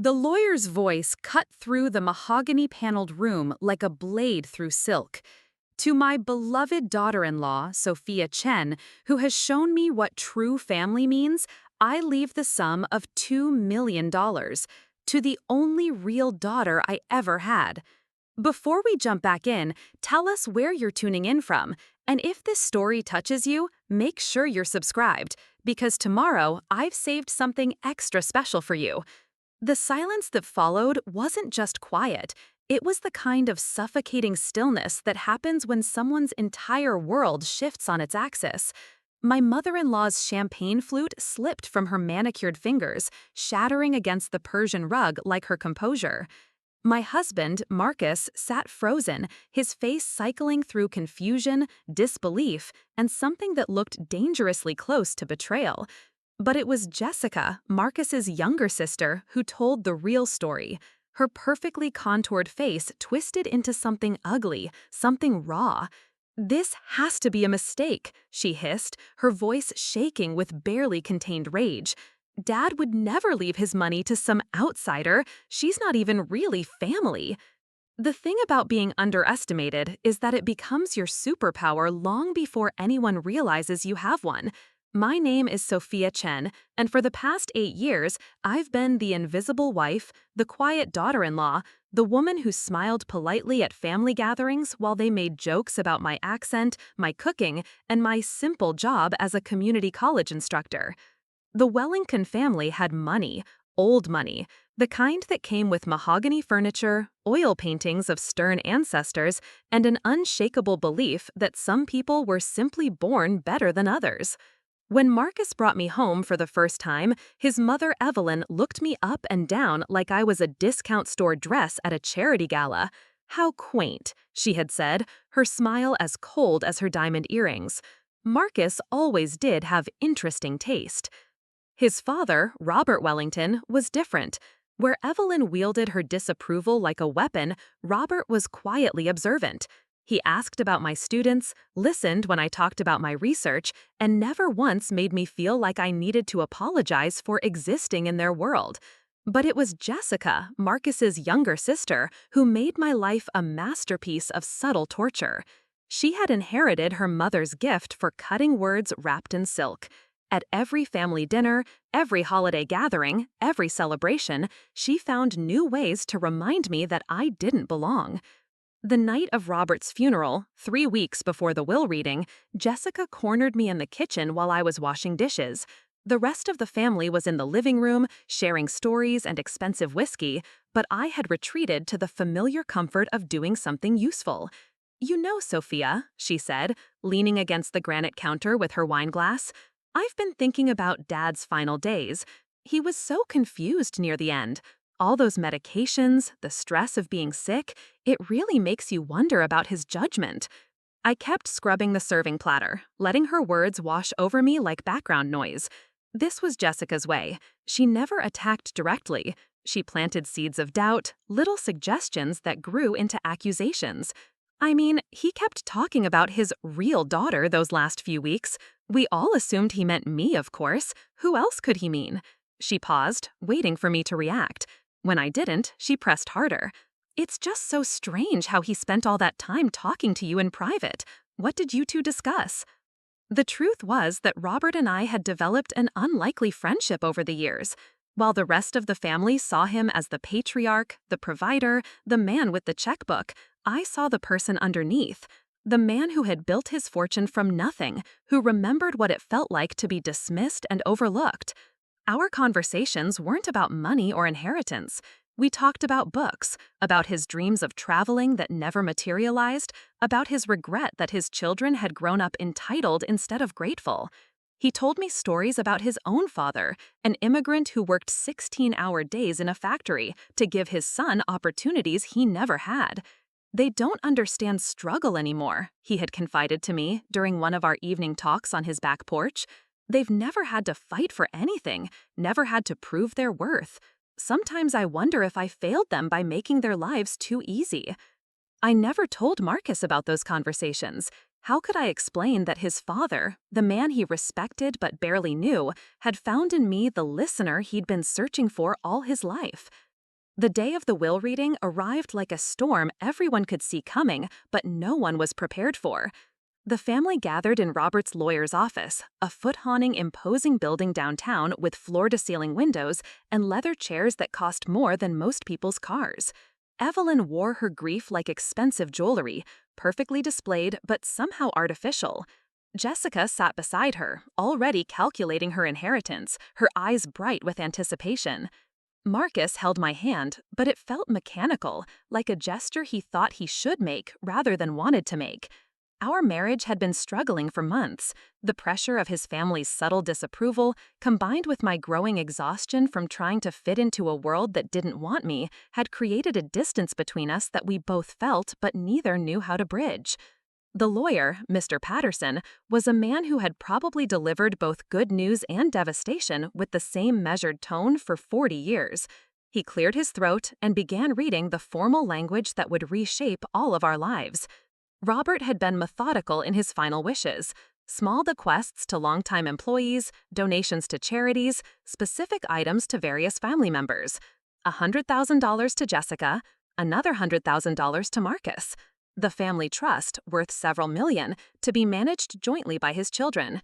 The lawyer's voice cut through the mahogany-paneled room like a blade through silk. To my beloved daughter-in-law, Sophia Chen, who has shown me what true family means, I leave the sum of $2 million to the only real daughter I ever had. Before we jump back in, tell us where you're tuning in from, and if this story touches you, make sure you're subscribed, because tomorrow I've saved something extra special for you. The silence that followed wasn't just quiet, it was the kind of suffocating stillness that happens when someone's entire world shifts on its axis. My mother-in-law's champagne flute slipped from her manicured fingers, shattering against the Persian rug like her composure. My husband, Marcus, sat frozen, his face cycling through confusion, disbelief, and something that looked dangerously close to betrayal. But it was Jessica, Marcus's younger sister, who told the real story. Her perfectly contoured face twisted into something ugly, something raw. "This has to be a mistake," she hissed, her voice shaking with barely contained rage. "Dad would never leave his money to some outsider. She's not even really family." The thing about being underestimated is that it becomes your superpower long before anyone realizes you have one. My name is Sophia Chen, and for the past 8 years, I've been the invisible wife, the quiet daughter-in-law, the woman who smiled politely at family gatherings while they made jokes about my accent, my cooking, and my simple job as a community college instructor. The Wellington family had money, old money, the kind that came with mahogany furniture, oil paintings of stern ancestors, and an unshakable belief that some people were simply born better than others. When Marcus brought me home for the first time, his mother Evelyn looked me up and down like I was a discount store dress at a charity gala. "How quaint," she had said, her smile as cold as her diamond earrings. Marcus always did have interesting taste. His father, Robert Wellington, was different. Where Evelyn wielded her disapproval like a weapon, Robert was quietly observant. He asked about my students, listened when I talked about my research, and never once made me feel like I needed to apologize for existing in their world. But it was Jessica, Marcus's younger sister, who made my life a masterpiece of subtle torture. She had inherited her mother's gift for cutting words wrapped in silk. At every family dinner, every holiday gathering, every celebration, she found new ways to remind me that I didn't belong. The night of Robert's funeral, 3 weeks before the will reading, Jessica cornered me in the kitchen while I was washing dishes. The rest of the family was in the living room, sharing stories and expensive whiskey, but I had retreated to the familiar comfort of doing something useful. "You know, Sophia," she said, leaning against the granite counter with her wine glass, "I've been thinking about Dad's final days. He was so confused near the end. All those medications, the stress of being sick, it really makes you wonder about his judgment." I kept scrubbing the serving platter, letting her words wash over me like background noise. This was Jessica's way. She never attacked directly. She planted seeds of doubt, little suggestions that grew into accusations. I mean, he kept talking about his real daughter those last few weeks. We all assumed he meant me, of course. Who else could he mean? She paused, waiting for me to react. When I didn't, she pressed harder. "It's just so strange how he spent all that time talking to you in private. What did you two discuss?" The truth was that Robert and I had developed an unlikely friendship over the years. While the rest of the family saw him as the patriarch, the provider, the man with the checkbook, I saw the person underneath. The man who had built his fortune from nothing, who remembered what it felt like to be dismissed and overlooked. Our conversations weren't about money or inheritance. We talked about books, about his dreams of traveling that never materialized, about his regret that his children had grown up entitled instead of grateful. He told me stories about his own father, an immigrant who worked 16-hour days in a factory to give his son opportunities he never had. "They don't understand struggle anymore," he had confided to me during one of our evening talks on his back porch. "They've never had to fight for anything, never had to prove their worth. Sometimes I wonder if I failed them by making their lives too easy." I never told Marcus about those conversations. How could I explain that his father, the man he respected but barely knew, had found in me the listener he'd been searching for all his life? The day of the will reading arrived like a storm everyone could see coming, but no one was prepared for. The family gathered in Robert's lawyer's office, a foot-haunting, imposing building downtown with floor-to-ceiling windows and leather chairs that cost more than most people's cars. Evelyn wore her grief like expensive jewelry, perfectly displayed but somehow artificial. Jessica sat beside her, already calculating her inheritance, her eyes bright with anticipation. Marcus held my hand, but it felt mechanical, like a gesture he thought he should make rather than wanted to make. Our marriage had been struggling for months. The pressure of his family's subtle disapproval, combined with my growing exhaustion from trying to fit into a world that didn't want me, had created a distance between us that we both felt but neither knew how to bridge. The lawyer, Mr. Patterson, was a man who had probably delivered both good news and devastation with the same measured tone for 40 years. He cleared his throat and began reading the formal language that would reshape all of our lives. Robert had been methodical in his final wishes: small bequests to longtime employees, donations to charities, specific items to various family members. $100,000 to Jessica, another $100,000 to Marcus. The family trust, worth several million, to be managed jointly by his children.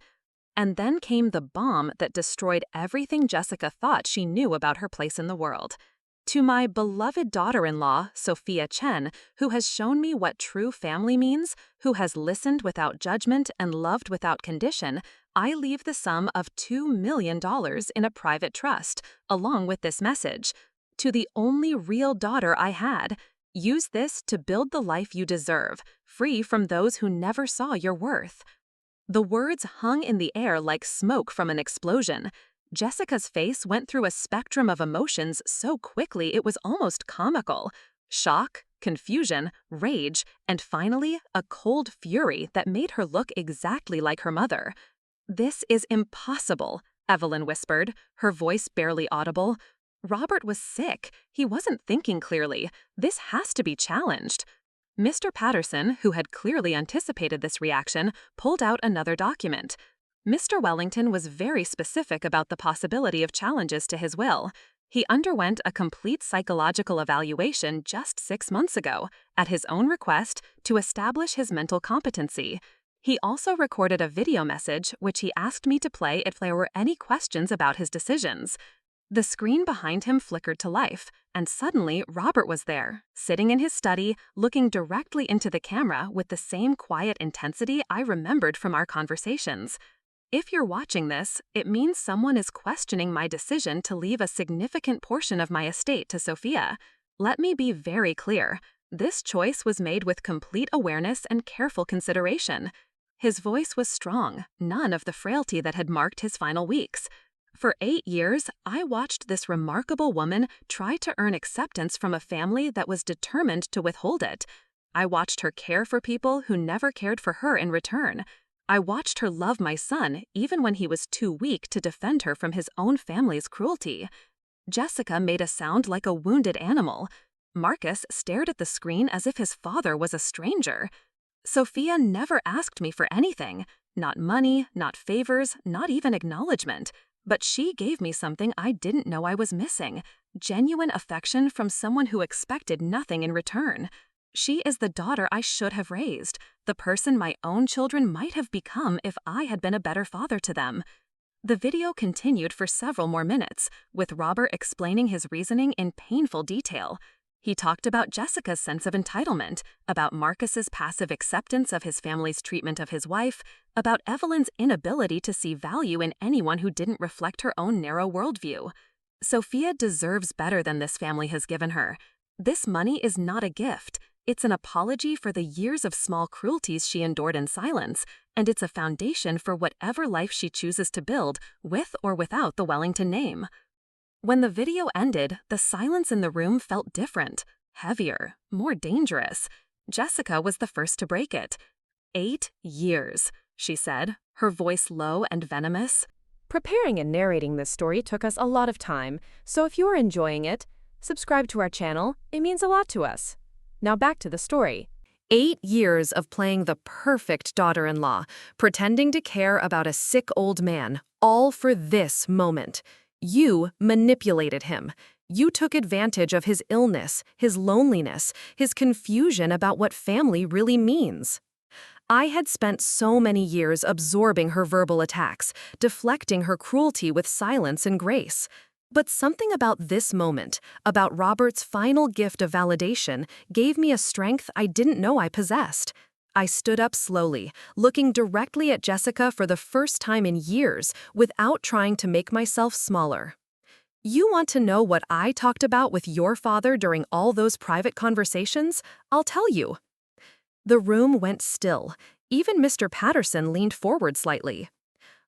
And then came the bomb that destroyed everything Jessica thought she knew about her place in the world. To my beloved daughter-in-law, Sophia Chen, who has shown me what true family means, who has listened without judgment and loved without condition, I leave the sum of $2 million in a private trust, along with this message. To the only real daughter I had, use this to build the life you deserve, free from those who never saw your worth. The words hung in the air like smoke from an explosion. Jessica's face went through a spectrum of emotions so quickly it was almost comical. Shock, confusion, rage, and finally, a cold fury that made her look exactly like her mother. "This is impossible," Evelyn whispered, her voice barely audible. Robert was sick. He wasn't thinking clearly. This has to be challenged. Mr. Patterson, who had clearly anticipated this reaction, pulled out another document. Mr. Wellington was very specific about the possibility of challenges to his will. He underwent a complete psychological evaluation just 6 months ago, at his own request, to establish his mental competency. He also recorded a video message which he asked me to play if there were any questions about his decisions. The screen behind him flickered to life, and suddenly Robert was there, sitting in his study, looking directly into the camera with the same quiet intensity I remembered from our conversations. If you're watching this, it means someone is questioning my decision to leave a significant portion of my estate to Sophia. Let me be very clear. This choice was made with complete awareness and careful consideration. His voice was strong, none of the frailty that had marked his final weeks. For 8 years, I watched this remarkable woman try to earn acceptance from a family that was determined to withhold it. I watched her care for people who never cared for her in return. I watched her love my son even when he was too weak to defend her from his own family's cruelty. Jessica made a sound like a wounded animal. Marcus stared at the screen as if his father was a stranger. Sophia never asked me for anything, not money, not favors, not even acknowledgement. But she gave me something I didn't know I was missing: genuine affection from someone who expected nothing in return. She is the daughter I should have raised, the person my own children might have become if I had been a better father to them. The video continued for several more minutes, with Robert explaining his reasoning in painful detail. He talked about Jessica's sense of entitlement, about Marcus's passive acceptance of his family's treatment of his wife, about Evelyn's inability to see value in anyone who didn't reflect her own narrow worldview. Sophia deserves better than this family has given her. This money is not a gift. It's an apology for the years of small cruelties she endured in silence, and it's a foundation for whatever life she chooses to build, with or without the Wellington name. When the video ended, the silence in the room felt different, heavier, more dangerous. Jessica was the first to break it. 8 years, she said, her voice low and venomous. Preparing and narrating this story took us a lot of time, so if you are enjoying it, subscribe to our channel. It means a lot to us. Now back to the story. 8 years of playing the perfect daughter-in-law, pretending to care about a sick old man, all for this moment. You manipulated him. You took advantage of his illness, his loneliness, his confusion about what family really means. I had spent so many years absorbing her verbal attacks, deflecting her cruelty with silence and grace. But something about this moment, about Robert's final gift of validation, gave me a strength I didn't know I possessed. I stood up slowly, looking directly at Jessica for the first time in years, without trying to make myself smaller. You want to know what I talked about with your father during all those private conversations? I'll tell you. The room went still. Even Mr. Patterson leaned forward slightly.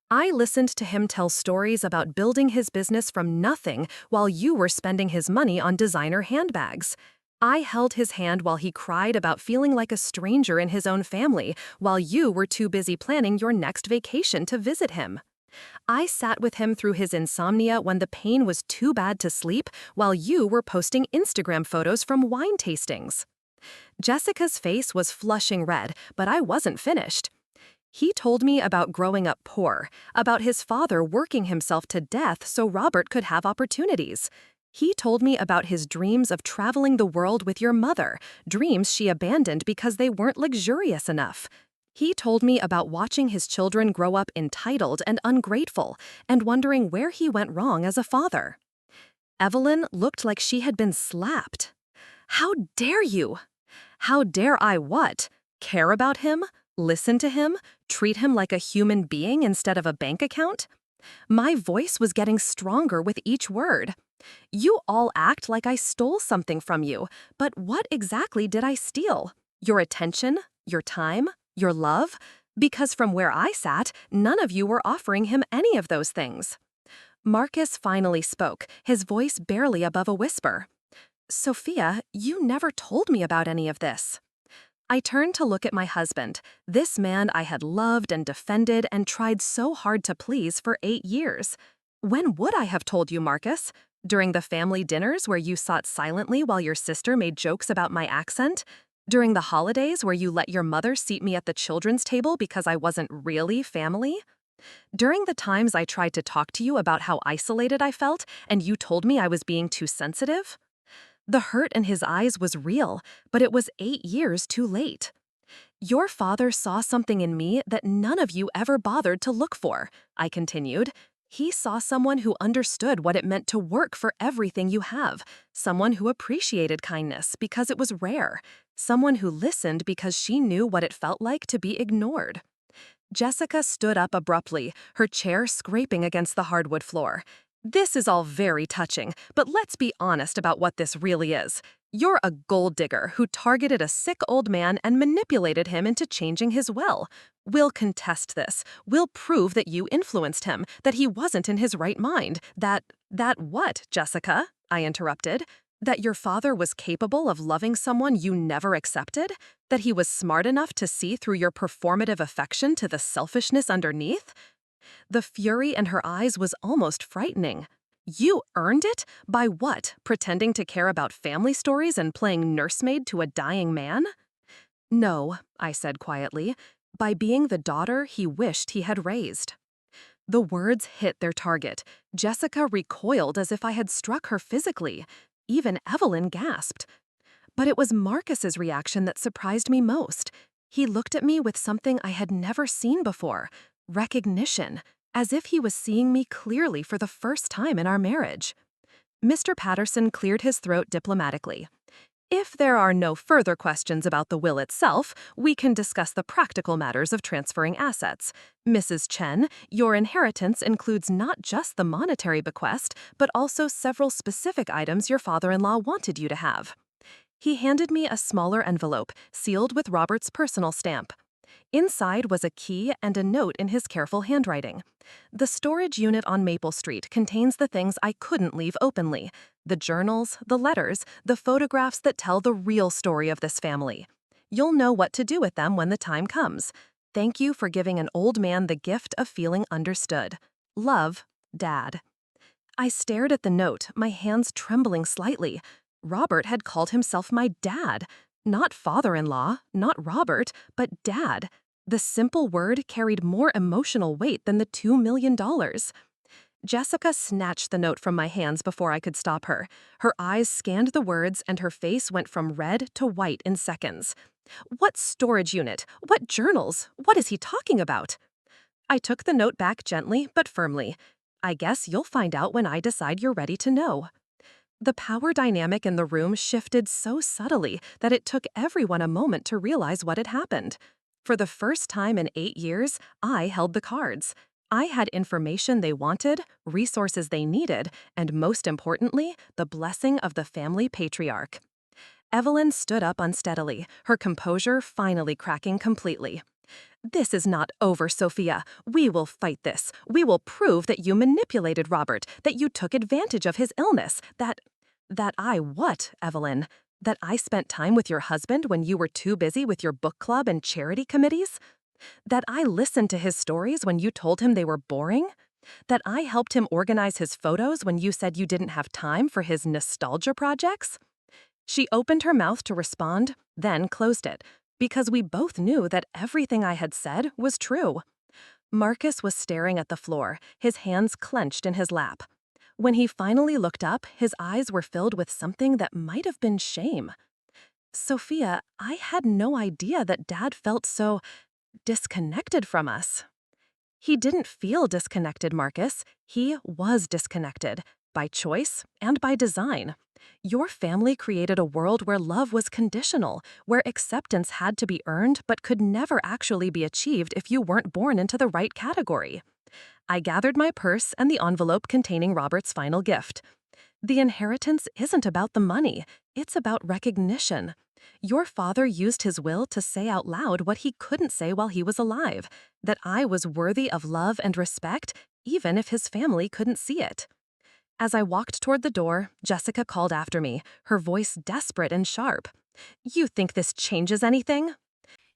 I listened to him tell stories about building his business from nothing while you were spending his money on designer handbags. I held his hand while he cried about feeling like a stranger in his own family while you were too busy planning your next vacation to visit him. I sat with him through his insomnia when the pain was too bad to sleep while you were posting Instagram photos from wine tastings. Jessica's face was flushing red, but I wasn't finished. He told me about growing up poor, about his father working himself to death so Robert could have opportunities. He told me about his dreams of traveling the world with your mother, dreams she abandoned because they weren't luxurious enough. He told me about watching his children grow up entitled and ungrateful, and wondering where he went wrong as a father. Evelyn looked like she had been slapped. How dare you? How dare I what? Care about him? Listen to him? Treat him like a human being instead of a bank account? My voice was getting stronger with each word. You all act like I stole something from you, but what exactly did I steal? Your attention? Your time? Your love? Because from where I sat, none of you were offering him any of those things. Marcus finally spoke, his voice barely above a whisper. Sophia, you never told me about any of this. I turned to look at my husband, this man I had loved and defended and tried so hard to please for 8 years. When would I have told you, Marcus? During the family dinners where you sat silently while your sister made jokes about my accent? During the holidays where you let your mother seat me at the children's table because I wasn't really family? During the times I tried to talk to you about how isolated I felt and you told me I was being too sensitive? The hurt in his eyes was real, but it was 8 years too late. Your father saw something in me that none of you ever bothered to look for, I continued. He saw someone who understood what it meant to work for everything you have, someone who appreciated kindness because it was rare, someone who listened because she knew what it felt like to be ignored. Jessica stood up abruptly, her chair scraping against the hardwood floor. This is all very touching, but let's be honest about what this really is. You're a gold digger who targeted a sick old man and manipulated him into changing his will. We'll contest this. We'll prove that you influenced him, that he wasn't in his right mind, that what, Jessica? I interrupted. That your father was capable of loving someone you never accepted? That he was smart enough to see through your performative affection to the selfishness underneath? The fury in her eyes was almost frightening. You earned it? By what? Pretending to care about family stories and playing nursemaid to a dying man? No, I said quietly, by being the daughter he wished he had raised. The words hit their target. Jessica recoiled as if I had struck her physically. Even Evelyn gasped. But it was Marcus's reaction that surprised me most. He looked at me with something I had never seen before. Recognition, as if he was seeing me clearly for the first time in our marriage. Mr. Patterson cleared his throat diplomatically. If there are no further questions about the will itself, we can discuss the practical matters of transferring assets. Mrs. Chen, your inheritance includes not just the monetary bequest, but also several specific items your father-in-law wanted you to have. He handed me a smaller envelope, sealed with Robert's personal stamp. Inside was a key and a note in his careful handwriting. The storage unit on Maple Street contains the things I couldn't leave openly: the journals, the letters, the photographs that tell the real story of this family. You'll know what to do with them when the time comes. Thank you for giving an old man the gift of feeling understood. Love, Dad. I stared at the note, my hands trembling slightly. Robert had called himself my dad. Not father-in-law, not Robert, but Dad. The simple word carried more emotional weight than the $2 million. Jessica snatched the note from my hands before I could stop her. Her eyes scanned the words and her face went from red to white in seconds. What storage unit? What journals? What is he talking about? I took the note back gently but firmly. I guess you'll find out when I decide you're ready to know. The power dynamic in the room shifted so subtly that it took everyone a moment to realize what had happened. For the first time in 8 years, I held the cards. I had information they wanted, resources they needed, and most importantly, the blessing of the family patriarch. Evelyn stood up unsteadily, her composure finally cracking completely. This is not over, Sophia. We will fight this. We will prove that you manipulated Robert, that you took advantage of his illness, that I what, Evelyn? That I spent time with your husband when you were too busy with your book club and charity committees? That I listened to his stories when you told him they were boring? That I helped him organize his photos when you said you didn't have time for his nostalgia projects? She opened her mouth to respond, then closed it, because we both knew that everything I had said was true. Marcus was staring at the floor, his hands clenched in his lap. When he finally looked up, his eyes were filled with something that might have been shame. Sophia, I had no idea that Dad felt so disconnected from us. He didn't feel disconnected, Marcus. He was disconnected, by choice and by design. Your family created a world where love was conditional, where acceptance had to be earned but could never actually be achieved if you weren't born into the right category. I gathered my purse and the envelope containing Robert's final gift. The inheritance isn't about the money, it's about recognition. Your father used his will to say out loud what he couldn't say while he was alive, that I was worthy of love and respect, even if his family couldn't see it. As I walked toward the door, Jessica called after me, her voice desperate and sharp. You think this changes anything?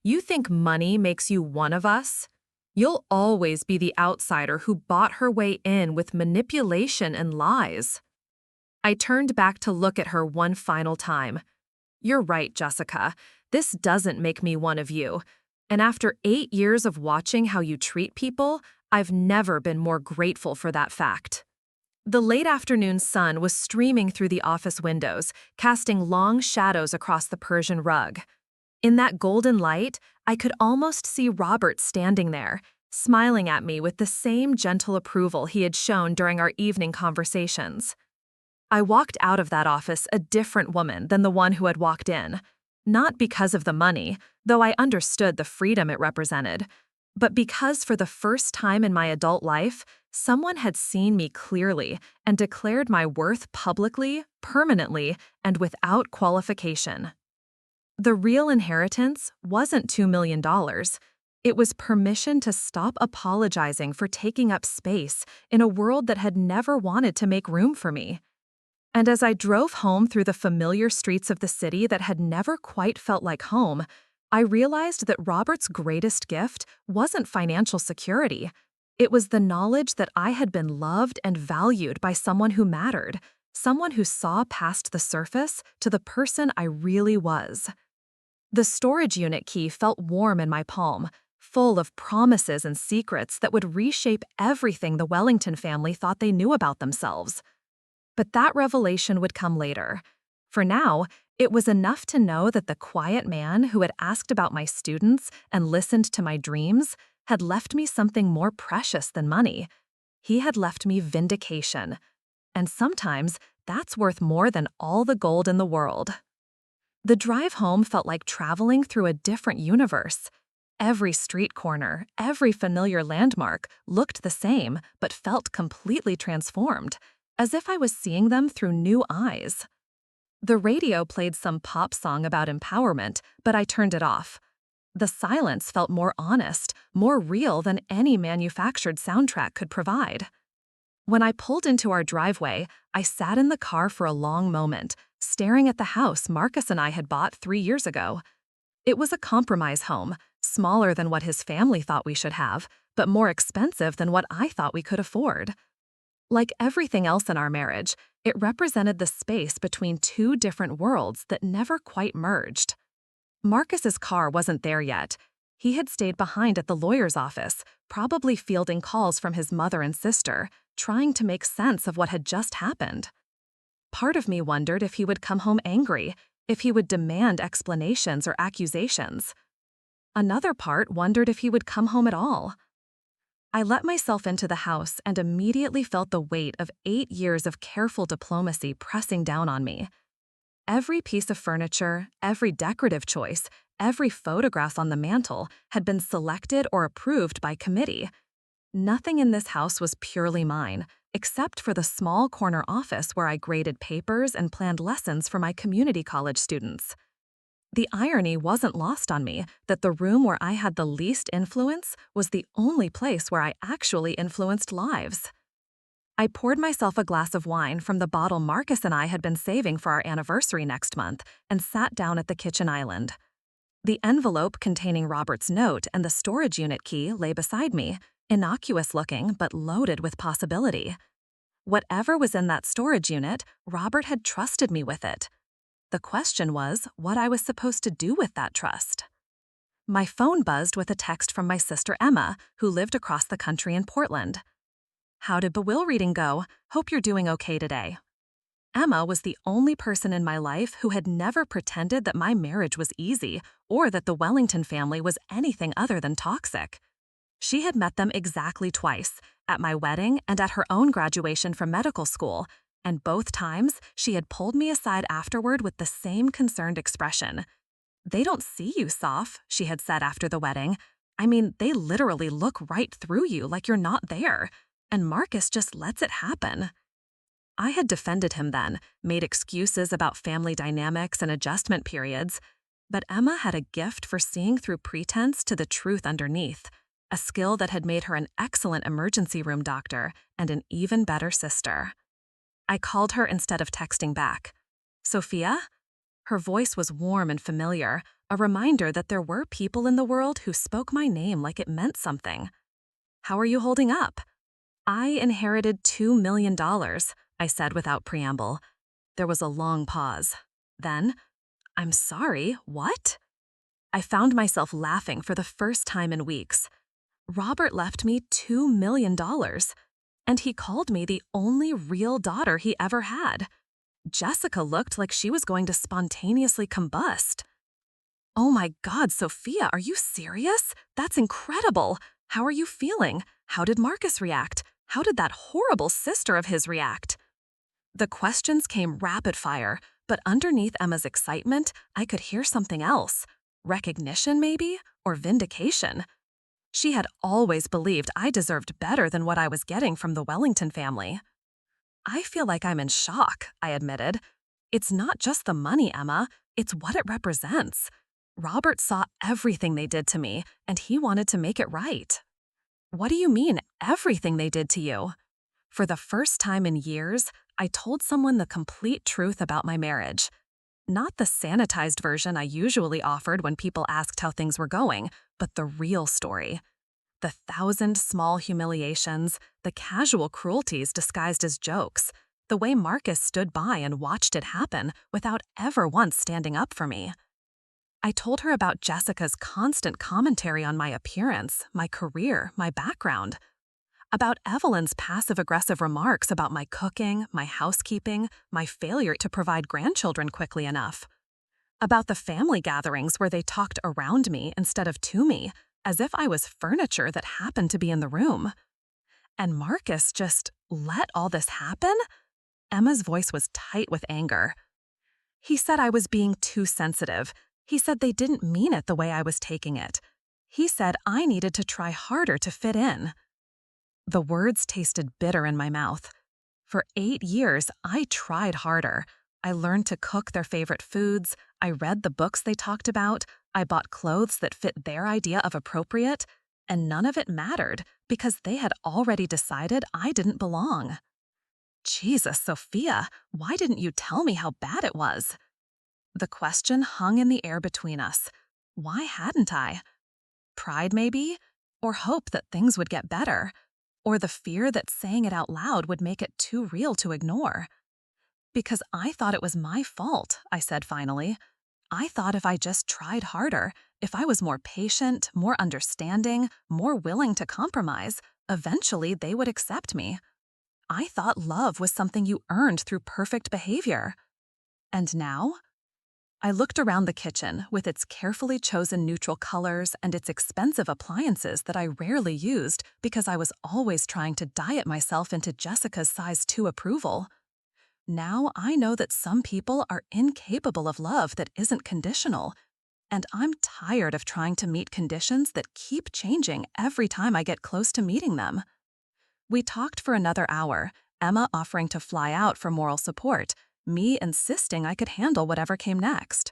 You think money makes you one of us? You'll always be the outsider who bought her way in with manipulation and lies. I turned back to look at her one final time. You're right, Jessica. This doesn't make me one of you. And after 8 years of watching how you treat people, I've never been more grateful for that fact. The late afternoon sun was streaming through the office windows, casting long shadows across the Persian rug. In that golden light, I could almost see Robert standing there, smiling at me with the same gentle approval he had shown during our evening conversations. I walked out of that office a different woman than the one who had walked in, not because of the money, though I understood the freedom it represented, but because for the first time in my adult life, someone had seen me clearly and declared my worth publicly, permanently, and without qualification. The real inheritance wasn't $2 million. It was permission to stop apologizing for taking up space in a world that had never wanted to make room for me. And as I drove home through the familiar streets of the city that had never quite felt like home, I realized that Robert's greatest gift wasn't financial security. It was the knowledge that I had been loved and valued by someone who mattered, someone who saw past the surface to the person I really was. The storage unit key felt warm in my palm, full of promises and secrets that would reshape everything the Wellington family thought they knew about themselves. But that revelation would come later. For now, it was enough to know that the quiet man who had asked about my students and listened to my dreams had left me something more precious than money. He had left me vindication. And sometimes that's worth more than all the gold in the world. The drive home felt like traveling through a different universe. Every street corner, every familiar landmark looked the same but felt completely transformed, as if I was seeing them through new eyes. The radio played some pop song about empowerment, but I turned it off. The silence felt more honest, more real than any manufactured soundtrack could provide. When I pulled into our driveway, I sat in the car for a long moment, staring at the house Marcus and I had bought 3 years ago. It was a compromise home, smaller than what his family thought we should have, but more expensive than what I thought we could afford. Like everything else in our marriage, it represented the space between two different worlds that never quite merged. Marcus's car wasn't there yet. He had stayed behind at the lawyer's office, probably fielding calls from his mother and sister, trying to make sense of what had just happened. Part of me wondered if he would come home angry, if he would demand explanations or accusations. Another part wondered if he would come home at all. I let myself into the house and immediately felt the weight of 8 years of careful diplomacy pressing down on me. Every piece of furniture, every decorative choice, every photograph on the mantel had been selected or approved by committee. Nothing in this house was purely mine, except for the small corner office where I graded papers and planned lessons for my community college students. The irony wasn't lost on me that the room where I had the least influence was the only place where I actually influenced lives. I poured myself a glass of wine from the bottle Marcus and I had been saving for our anniversary next month and sat down at the kitchen island. The envelope containing Robert's note and the storage unit key lay beside me, innocuous looking but loaded with possibility. Whatever was in that storage unit, Robert had trusted me with it. The question was what I was supposed to do with that trust. My phone buzzed with a text from my sister Emma, who lived across the country in Portland. "How did the will reading go? Hope you're doing okay today." Emma was the only person in my life who had never pretended that my marriage was easy or that the Wellington family was anything other than toxic. She had met them exactly twice, at my wedding and at her own graduation from medical school, and both times she had pulled me aside afterward with the same concerned expression. "They don't see you, Soph," she had said after the wedding. "I mean, they literally look right through you like you're not there, and Marcus just lets it happen." I had defended him then, made excuses about family dynamics and adjustment periods, but Emma had a gift for seeing through pretense to the truth underneath, a skill that had made her an excellent emergency room doctor and an even better sister. I called her instead of texting back. "Sophia?" Her voice was warm and familiar, a reminder that there were people in the world who spoke my name like it meant something. "How are you holding up?" "I inherited $2 million, I said without preamble. There was a long pause. Then, "I'm sorry, what?" I found myself laughing for the first time in weeks. Robert left me $2 million, and he called me the only real daughter he ever had. Jessica looked like she was going to spontaneously combust. "Oh my God, Sophia, are you serious? That's incredible. How are you feeling? How did Marcus react? How did that horrible sister of his react?" The questions came rapid fire, but underneath Emma's excitement, I could hear something else. Recognition, maybe? Or vindication. She had always believed I deserved better than what I was getting from the Wellington family. "I feel like I'm in shock," I admitted. "It's not just the money, Emma. It's what it represents. Robert saw everything they did to me, and he wanted to make it right." "What do you mean, everything they did to you?" For the first time in years, I told someone the complete truth about my marriage. Not the sanitized version I usually offered when people asked how things were going, but the real story. The 1,000 small humiliations, the casual cruelties disguised as jokes, the way Marcus stood by and watched it happen without ever once standing up for me. I told her about Jessica's constant commentary on my appearance, my career, my background. About Evelyn's passive-aggressive remarks about my cooking, my housekeeping, my failure to provide grandchildren quickly enough. About the family gatherings where they talked around me instead of to me, as if I was furniture that happened to be in the room. And Marcus just let all this happen? Emma's voice was tight with anger. He said I was being too sensitive. He said they didn't mean it the way I was taking it. He said I needed to try harder to fit in. The words tasted bitter in my mouth. For 8 years, I tried harder. I learned to cook their favorite foods. I read the books they talked about. I bought clothes that fit their idea of appropriate. And none of it mattered because they had already decided I didn't belong. Jesus, Sophia, why didn't you tell me how bad it was? The question hung in the air between us. Why hadn't I? Pride, maybe? Or hope that things would get better? Or the fear that saying it out loud would make it too real to ignore? "Because I thought it was my fault," I said finally. I thought if I just tried harder, if I was more patient, more understanding, more willing to compromise, eventually they would accept me. I thought love was something you earned through perfect behavior. And now? I looked around the kitchen with its carefully chosen neutral colors and its expensive appliances that I rarely used because I was always trying to diet myself into Jessica's size 2 approval. Now I know that some people are incapable of love that isn't conditional, and I'm tired of trying to meet conditions that keep changing every time I get close to meeting them. We talked for another hour, Emma offering to fly out for moral support, me insisting I could handle whatever came next.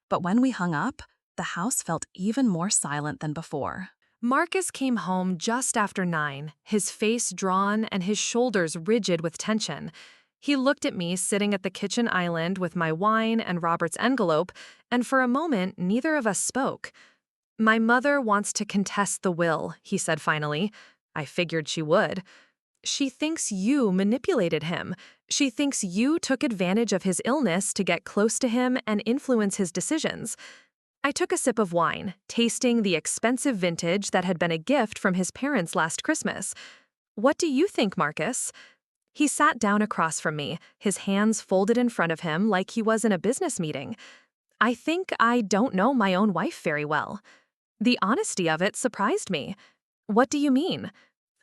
But when we hung up, the house felt even more silent than before. Marcus came home just after 9, his face drawn and his shoulders rigid with tension. He looked at me sitting at the kitchen island with my wine and Robert's envelope, and for a moment neither of us spoke. "My mother wants to contest the will," he said finally. I figured she would. "She thinks you manipulated him. She thinks you took advantage of his illness to get close to him and influence his decisions." I took a sip of wine, tasting the expensive vintage that had been a gift from his parents last Christmas. "What do you think, Marcus?" He sat down across from me, his hands folded in front of him like he was in a business meeting. "I think I don't know my own wife very well." The honesty of it surprised me. "What do you mean?"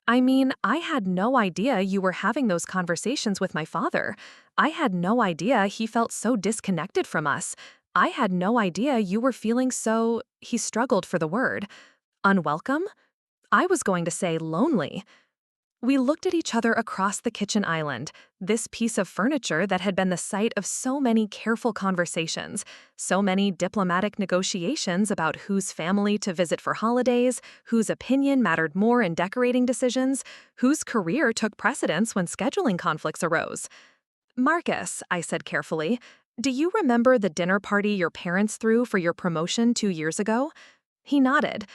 "I mean, I had no idea you were having those conversations with my father. I had no idea he felt so disconnected from us. I had no idea you were feeling so," he struggled for the word, "unwelcome?" I was going to say lonely. We looked at each other across the kitchen island, this piece of furniture that had been the site of so many careful conversations, so many diplomatic negotiations about whose family to visit for holidays, whose opinion mattered more in decorating decisions, whose career took precedence when scheduling conflicts arose. "Marcus," I said carefully, "do you remember the dinner party your parents threw for your promotion 2 years ago?" He nodded.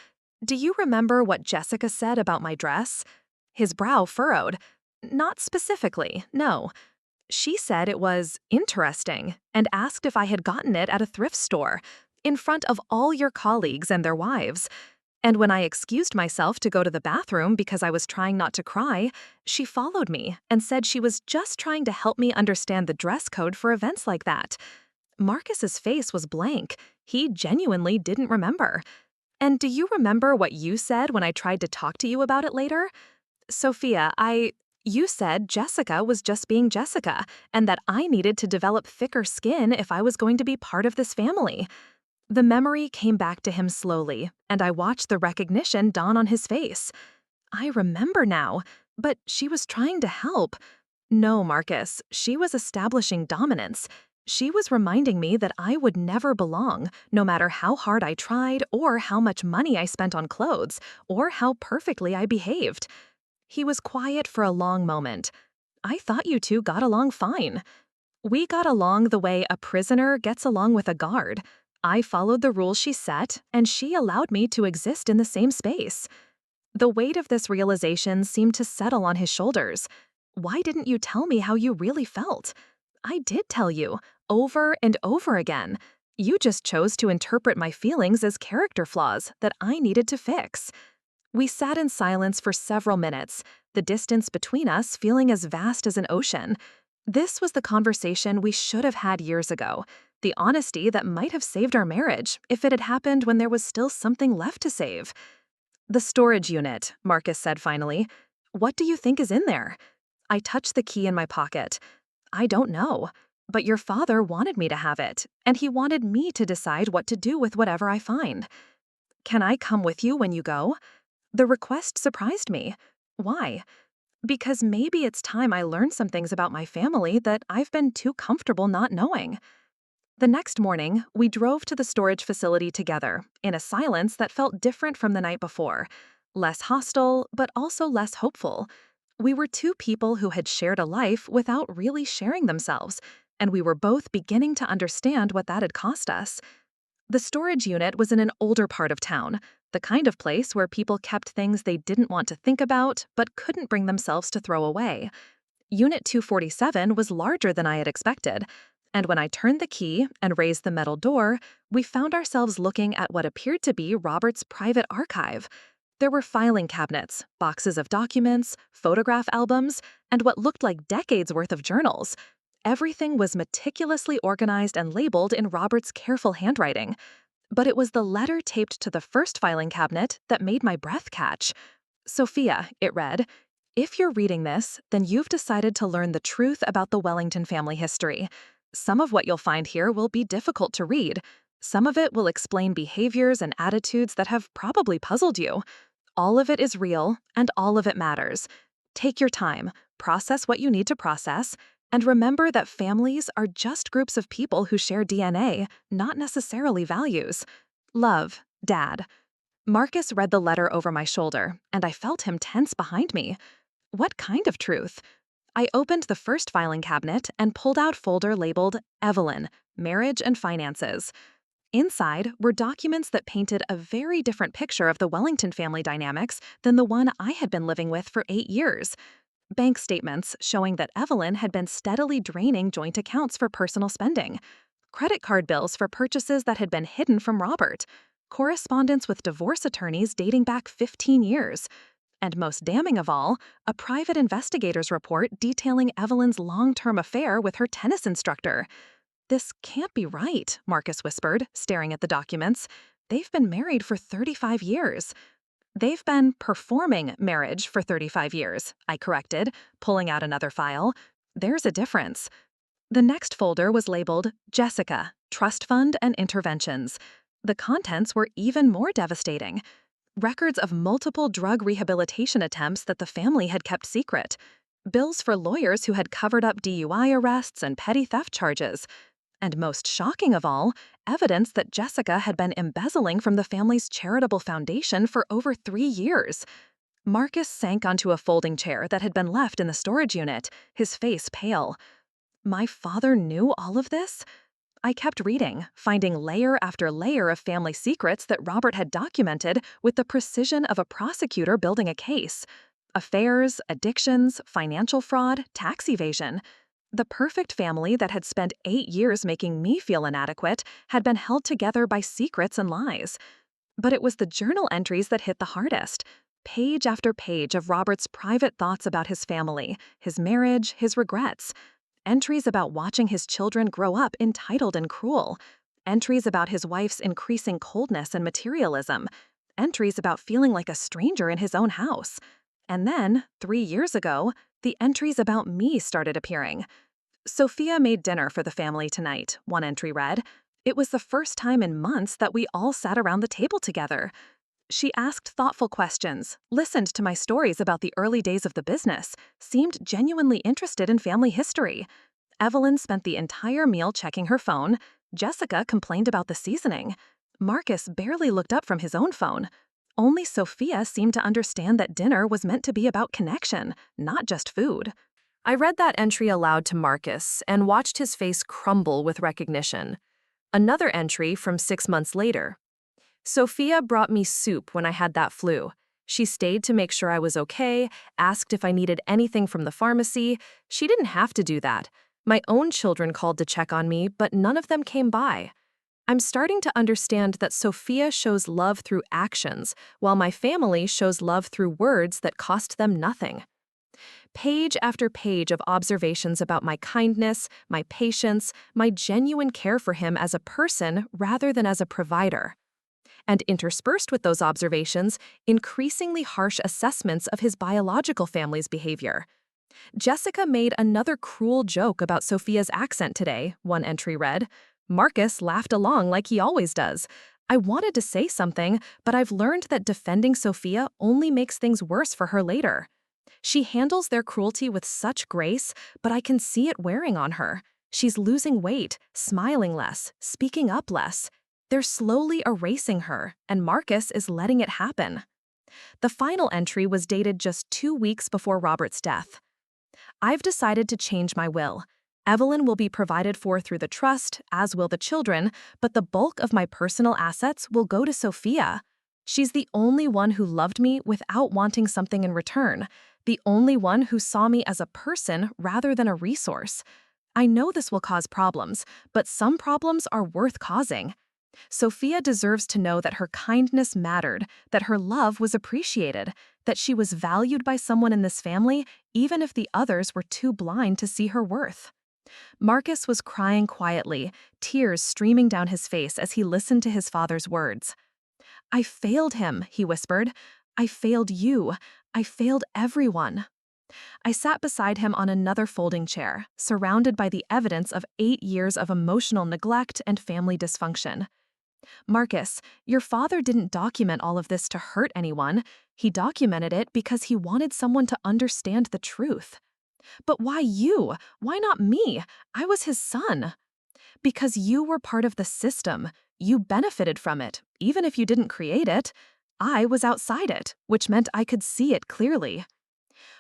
"Do you remember what Jessica said about my dress?" His brow furrowed. "Not specifically, no. She said it was interesting and asked if I had gotten it at a thrift store, in front of all your colleagues and their wives. And when I excused myself to go to the bathroom because I was trying not to cry, she followed me and said she was just trying to help me understand the dress code for events like that." Marcus's face was blank. He genuinely didn't remember. "And do you remember what you said when I tried to talk to you about it later?" "Sophia, you said Jessica was just being Jessica, and that I needed to develop thicker skin if I was going to be part of this family." The memory came back to him slowly, and I watched the recognition dawn on his face. "I remember now, but she was trying to help." "No, Marcus, she was establishing dominance. She was reminding me that I would never belong, no matter how hard I tried or how much money I spent on clothes, or how perfectly I behaved." He was quiet for a long moment. "I thought you two got along fine." "We got along the way a prisoner gets along with a guard. I followed the rules she set, and she allowed me to exist in the same space." The weight of this realization seemed to settle on his shoulders. "Why didn't you tell me how you really felt?" "I did tell you, over and over again. You just chose to interpret my feelings as character flaws that I needed to fix." We sat in silence for several minutes, the distance between us feeling as vast as an ocean. This was the conversation we should have had years ago, the honesty that might have saved our marriage if it had happened when there was still something left to save. "The storage unit," Marcus said finally. "What do you think is in there?" I touched the key in my pocket. "I don't know, but your father wanted me to have it, and he wanted me to decide what to do with whatever I find." "Can I come with you when you go?" The request surprised me. "Why?" "Because maybe it's time I learned some things about my family that I've been too comfortable not knowing." The next morning, we drove to the storage facility together, in a silence that felt different from the night before. Less hostile, but also less hopeful. We were two people who had shared a life without really sharing themselves, and we were both beginning to understand what that had cost us. The storage unit was in an older part of town, the kind of place where people kept things they didn't want to think about but couldn't bring themselves to throw away. Unit 247 was larger than I had expected. And when I turned the key and raised the metal door, we found ourselves looking at what appeared to be Robert's private archive. There were filing cabinets, boxes of documents, photograph albums, and what looked like decades' worth of journals. Everything was meticulously organized and labeled in Robert's careful handwriting. But it was the letter taped to the first filing cabinet that made my breath catch. Sophia, it read, "If you're reading this, then you've decided to learn the truth about the Wellington family history. Some of what you'll find here will be difficult to read. Some of it will explain behaviors and attitudes that have probably puzzled you. All of it is real, and all of it matters. Take your time, process what you need to process, and remember that families are just groups of people who share DNA, not necessarily values. Love, Dad." Marcus read the letter over my shoulder, and I felt him tense behind me. What kind of truth? I opened the first filing cabinet and pulled out folder labeled Evelyn, Marriage and Finances. Inside were documents that painted a very different picture of the Wellington family dynamics than the one I had been living with for 8 years. Bank statements showing that Evelyn had been steadily draining joint accounts for personal spending. Credit card bills for purchases that had been hidden from Robert. Correspondence with divorce attorneys dating back 15 years. And most damning of all, a private investigator's report detailing Evelyn's long-term affair with her tennis instructor. "This can't be right," Marcus whispered, staring at the documents. "They've been married for 35 years. "They've been performing marriage for 35 years, I corrected, pulling out another file. "There's a difference." The next folder was labeled Jessica, Trust Fund and Interventions. The contents were even more devastating. Records of multiple drug rehabilitation attempts that the family had kept secret. Bills for lawyers who had covered up DUI arrests and petty theft charges. And most shocking of all, evidence that Jessica had been embezzling from the family's charitable foundation for over 3 years. Marcus sank onto a folding chair that had been left in the storage unit, his face pale. My father knew all of this? I kept reading, finding layer after layer of family secrets that Robert had documented with the precision of a prosecutor building a case. Affairs, addictions, financial fraud, tax evasion. The perfect family that had spent 8 years making me feel inadequate had been held together by secrets and lies. But it was the journal entries that hit the hardest. Page after page of Robert's private thoughts about his family, his marriage, his regrets. Entries about watching his children grow up entitled and cruel. Entries about his wife's increasing coldness and materialism. Entries about feeling like a stranger in his own house. And then, 3 years ago, the entries about me started appearing. "Sophia made dinner for the family tonight," one entry read. "It was the first time in months that we all sat around the table together. She asked thoughtful questions, listened to my stories about the early days of the business, seemed genuinely interested in family history. Evelyn spent the entire meal checking her phone. Jessica complained about the seasoning. Marcus barely looked up from his own phone. Only Sophia seemed to understand that dinner was meant to be about connection, not just food." I read that entry aloud to Marcus and watched his face crumble with recognition. Another entry from 6 months later. "Sophia brought me soup when I had that flu. She stayed to make sure I was okay, asked if I needed anything from the pharmacy. She didn't have to do that. My own children called to check on me, but none of them came by. I'm starting to understand that Sophia shows love through actions, while my family shows love through words that cost them nothing." Page after page of observations about my kindness, my patience, my genuine care for him as a person rather than as a provider. And interspersed with those observations, increasingly harsh assessments of his biological family's behavior. "Jessica made another cruel joke about Sophia's accent today," one entry read. Marcus laughed along like he always does. "I wanted to say something, but I've learned that defending Sophia only makes things worse for her later. She handles their cruelty with such grace, but I can see it wearing on her. She's losing weight, smiling less, speaking up less. They're slowly erasing her, and Marcus is letting it happen." The final entry was dated just 2 weeks before Robert's death. "I've decided to change my will. Evelyn will be provided for through the trust, as will the children, but the bulk of my personal assets will go to Sophia. She's the only one who loved me without wanting something in return, the only one who saw me as a person rather than a resource. I know this will cause problems, but some problems are worth causing. Sophia deserves to know that her kindness mattered, that her love was appreciated, that she was valued by someone in this family, even if the others were too blind to see her worth. Marcus was crying quietly, tears streaming down his face as he listened to his father's words. "I failed him," he whispered. "I failed you. I failed everyone." I sat beside him on another folding chair, surrounded by the evidence of 8 years of emotional neglect and family dysfunction. "Marcus, your father didn't document all of this to hurt anyone. He documented it because he wanted someone to understand the truth." "But why you? Why not me? I was his son." "Because you were part of the system. You benefited from it, even if you didn't create it. I was outside it, which meant I could see it clearly."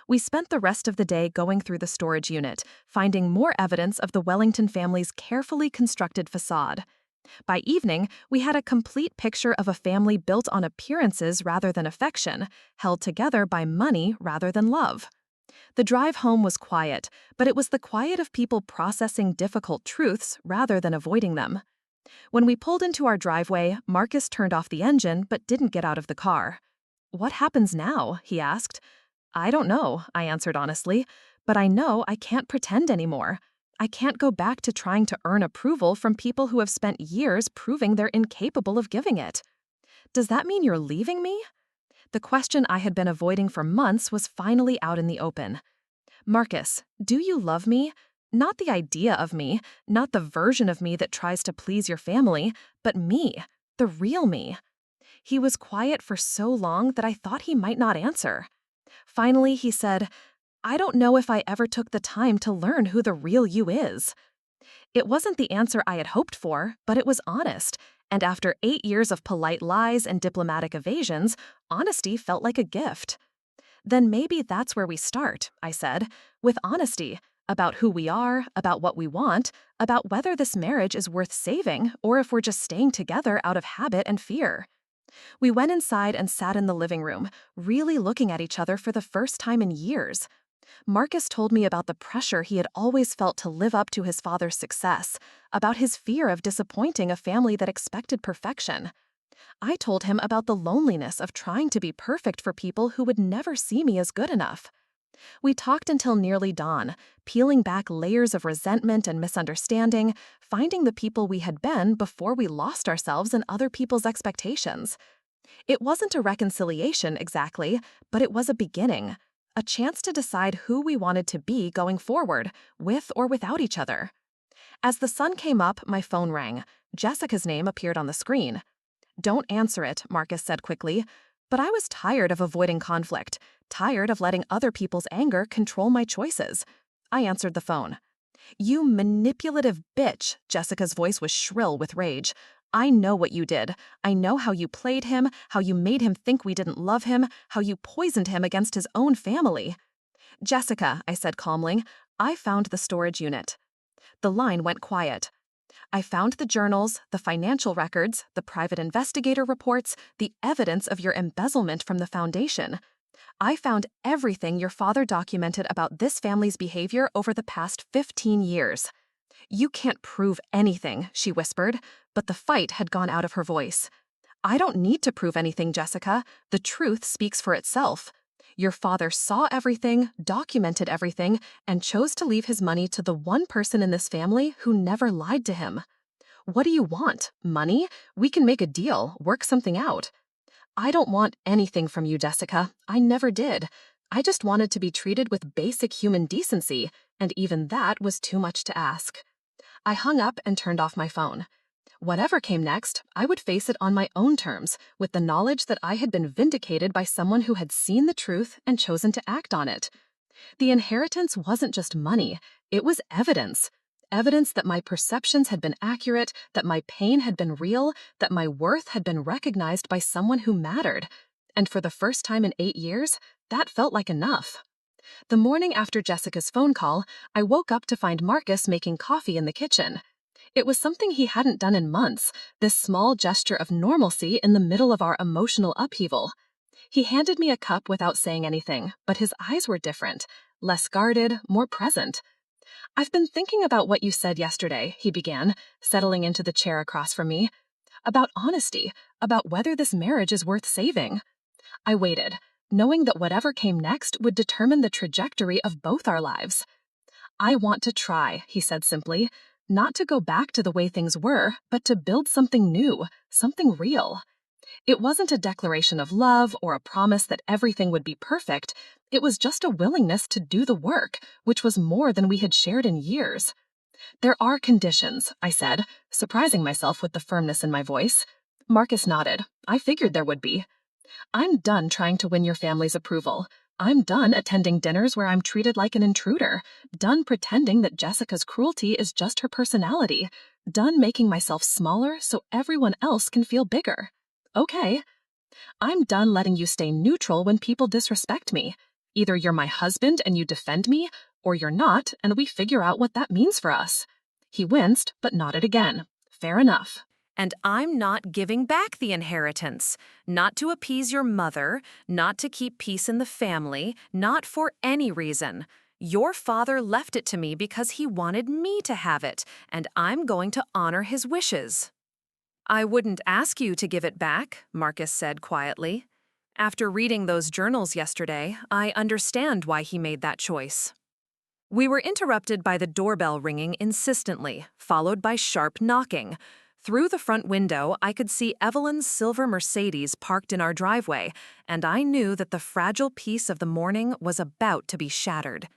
We spent the rest of the day going through the storage unit, finding more evidence of the Wellington family's carefully constructed facade. By evening, we had a complete picture of a family built on appearances rather than affection, held together by money rather than love. The drive home was quiet, but it was the quiet of people processing difficult truths rather than avoiding them. When we pulled into our driveway, Marcus turned off the engine but didn't get out of the car. "What happens now?" he asked. "I don't know," I answered honestly, "but I know I can't pretend anymore. I can't go back to trying to earn approval from people who have spent years proving they're incapable of giving it." "Does that mean you're leaving me?" The question I had been avoiding for months was finally out in the open. "Marcus, do you love me? Not the idea of me, not the version of me that tries to please your family, but me, the real me." He was quiet for so long that I thought he might not answer. Finally, he said, "I don't know if I ever took the time to learn who the real you is." It wasn't the answer I had hoped for, but it was honest, and after 8 years of polite lies and diplomatic evasions, honesty felt like a gift. "Then maybe that's where we start," I said, "with honesty, about who we are, about what we want, about whether this marriage is worth saving or if we're just staying together out of habit and fear." We went inside and sat in the living room, really looking at each other for the first time in years. Marcus told me about the pressure he had always felt to live up to his father's success, about his fear of disappointing a family that expected perfection. I told him about the loneliness of trying to be perfect for people who would never see me as good enough. We talked until nearly dawn, peeling back layers of resentment and misunderstanding, finding the people we had been before we lost ourselves in other people's expectations. It wasn't a reconciliation exactly, but it was a beginning, a chance to decide who we wanted to be going forward, with or without each other. As the sun came up, my phone rang. Jessica's name appeared on the screen. "Don't answer it," Marcus said quickly. But I was tired of avoiding conflict, tired of letting other people's anger control my choices. I answered the phone. "You manipulative bitch," Jessica's voice was shrill with rage. "I know what you did. I know how you played him, how you made him think we didn't love him, how you poisoned him against his own family." "Jessica," I said calmly, "I found the storage unit." The line went quiet. "I found the journals, the financial records, the private investigator reports, the evidence of your embezzlement from the foundation. I found everything your father documented about this family's behavior over the past 15 years. "You can't prove anything," she whispered, but the fight had gone out of her voice. "I don't need to prove anything, Jessica. The truth speaks for itself. Your father saw everything, documented everything, and chose to leave his money to the one person in this family who never lied to him. What do you want? Money? We can make a deal, work something out." "I don't want anything from you, Jessica. I never did. I just wanted to be treated with basic human decency, and even that was too much to ask." I hung up and turned off my phone. Whatever came next, I would face it on my own terms, with the knowledge that I had been vindicated by someone who had seen the truth and chosen to act on it. The inheritance wasn't just money, it was evidence. Evidence that my perceptions had been accurate, that my pain had been real, that my worth had been recognized by someone who mattered. And for the first time in 8 years, that felt like enough. The morning after Jessica's phone call, I woke up to find Marcus making coffee in the kitchen. It was something he hadn't done in months, this small gesture of normalcy in the middle of our emotional upheaval. He handed me a cup without saying anything, but his eyes were different, less guarded, more present. I've been thinking about what you said yesterday, he began, settling into the chair across from me. About honesty, about whether this marriage is worth saving. I waited, knowing that whatever came next would determine the trajectory of both our lives. I want to try, he said simply, not to go back to the way things were, but to build something new, something real. It wasn't a declaration of love or a promise that everything would be perfect. It was just a willingness to do the work, which was more than we had shared in years. There are conditions, I said, surprising myself with the firmness in my voice. Marcus nodded. I figured there would be. I'm done trying to win your family's approval. I'm done attending dinners where I'm treated like an intruder. Done pretending that Jessica's cruelty is just her personality. Done making myself smaller so everyone else can feel bigger. Okay. I'm done letting you stay neutral when people disrespect me. Either you're my husband and you defend me, or you're not and we figure out what that means for us. He winced, but nodded again. Fair enough. And I'm not giving back the inheritance. Not to appease your mother, not to keep peace in the family, not for any reason. Your father left it to me because he wanted me to have it, and I'm going to honor his wishes. I wouldn't ask you to give it back, Marcus said quietly. After reading those journals yesterday, I understand why he made that choice. We were interrupted by the doorbell ringing insistently, followed by sharp knocking. Through the front window, I could see Evelyn's silver Mercedes parked in our driveway, and I knew that the fragile peace of the morning was about to be shattered.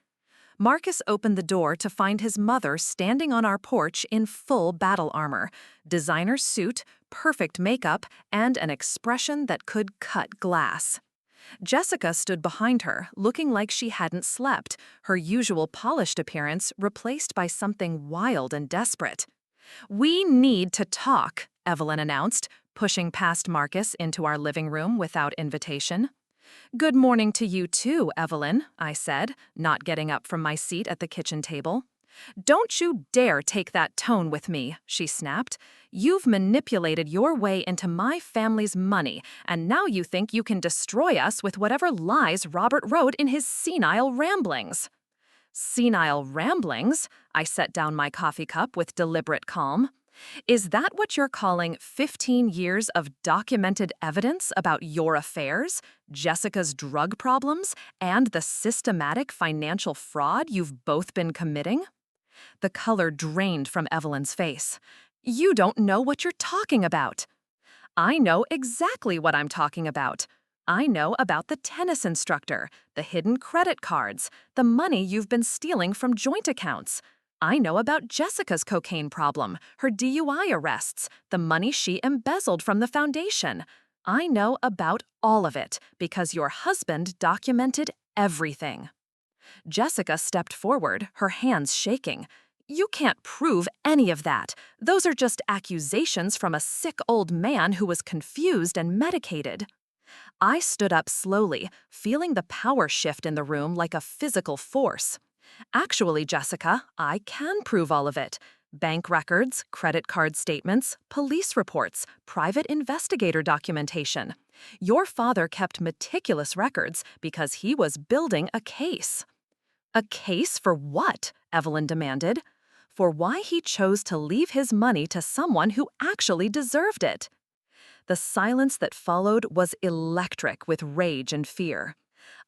Marcus opened the door to find his mother standing on our porch in full battle armor, designer suit, perfect makeup, and an expression that could cut glass. Jessica stood behind her, looking like she hadn't slept, her usual polished appearance replaced by something wild and desperate. "We need to talk," Evelyn announced, pushing past Marcus into our living room without invitation. "Good morning to you too, Evelyn," I said, not getting up from my seat at the kitchen table. "Don't you dare take that tone with me," she snapped. "You've manipulated your way into my family's money, and now you think you can destroy us with whatever lies Robert wrote in his senile ramblings." "Senile ramblings?" I set down my coffee cup with deliberate calm. "Is that what you're calling 15 years of documented evidence about your affairs, Jessica's drug problems, and the systematic financial fraud you've both been committing?" The color drained from Evelyn's face. "You don't know what you're talking about." "I know exactly what I'm talking about. I know about the tennis instructor, the hidden credit cards, the money you've been stealing from joint accounts. I know about Jessica's cocaine problem, her DUI arrests, the money she embezzled from the foundation. I know about all of it because your husband documented everything." Jessica stepped forward, her hands shaking. "You can't prove any of that. Those are just accusations from a sick old man who was confused and medicated." I stood up slowly, feeling the power shift in the room like a physical force. "Actually, Jessica, I can prove all of it. Bank records, credit card statements, police reports, private investigator documentation. Your father kept meticulous records because he was building a case." "A case for what?" Evelyn demanded. "For why he chose to leave his money to someone who actually deserved it." The silence that followed was electric with rage and fear.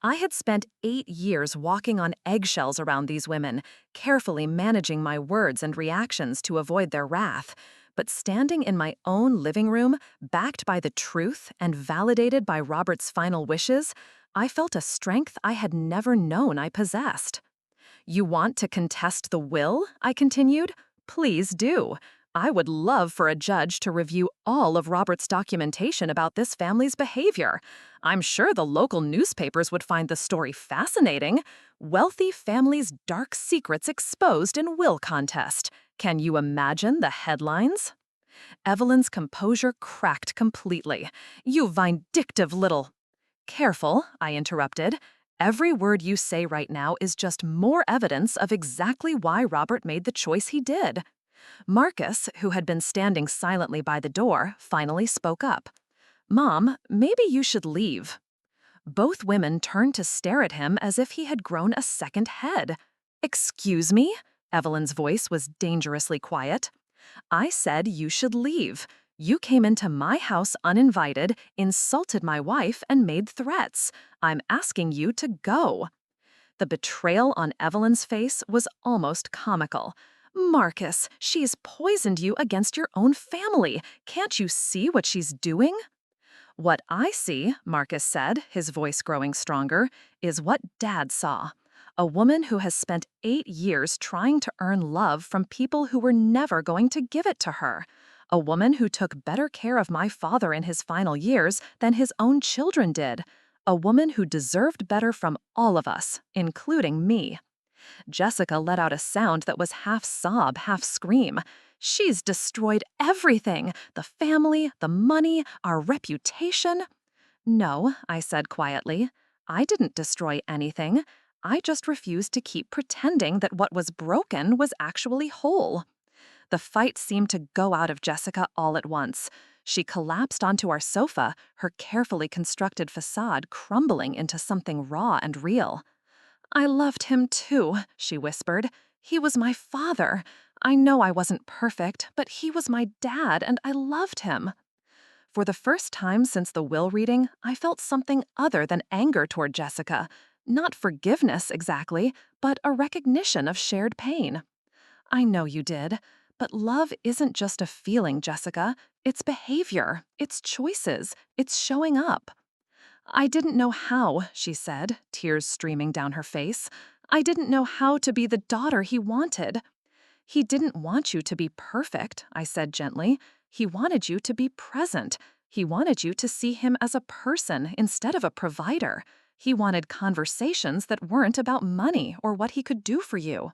I had spent 8 years walking on eggshells around these women, carefully managing my words and reactions to avoid their wrath. But standing in my own living room, backed by the truth and validated by Robert's final wishes, I felt a strength I had never known I possessed. "You want to contest the will?" I continued. "Please do. I would love for a judge to review all of Robert's documentation about this family's behavior. I'm sure the local newspapers would find the story fascinating. Wealthy Family's Dark Secrets Exposed in Will Contest. Can you imagine the headlines?" Evelyn's composure cracked completely. "You vindictive little—" "Careful," I interrupted. "Every word you say right now is just more evidence of exactly why Robert made the choice he did." Marcus, who had been standing silently by the door, finally spoke up. "Mom, maybe you should leave." Both women turned to stare at him as if he had grown a second head. "Excuse me?" Evelyn's voice was dangerously quiet. "I said you should leave. You came into my house uninvited, insulted my wife, and made threats. I'm asking you to go." The betrayal on Evelyn's face was almost comical. "Marcus, she's poisoned you against your own family. Can't you see what she's doing?" "What I see," Marcus said, his voice growing stronger, "is what Dad saw. A woman who has spent 8 years trying to earn love from people who were never going to give it to her. A woman who took better care of my father in his final years than his own children did. A woman who deserved better from all of us, including me." Jessica let out a sound that was half sob, half scream. "She's destroyed everything, the family, the money, our reputation." "No," I said quietly. "I didn't destroy anything. I just refused to keep pretending that what was broken was actually whole." The fight seemed to go out of Jessica all at once. She collapsed onto our sofa, her carefully constructed facade crumbling into something raw and real. "I loved him too," she whispered. "He was my father. I know I wasn't perfect, but he was my dad, and I loved him." For the first time since the will reading, I felt something other than anger toward Jessica. Not forgiveness exactly, but a recognition of shared pain. "I know you did. But love isn't just a feeling, Jessica. It's behavior, it's choices, it's showing up." "I didn't know how," she said, tears streaming down her face. "I didn't know how to be the daughter he wanted." "He didn't want you to be perfect," I said gently. "He wanted you to be present. He wanted you to see him as a person instead of a provider. He wanted conversations that weren't about money or what he could do for you."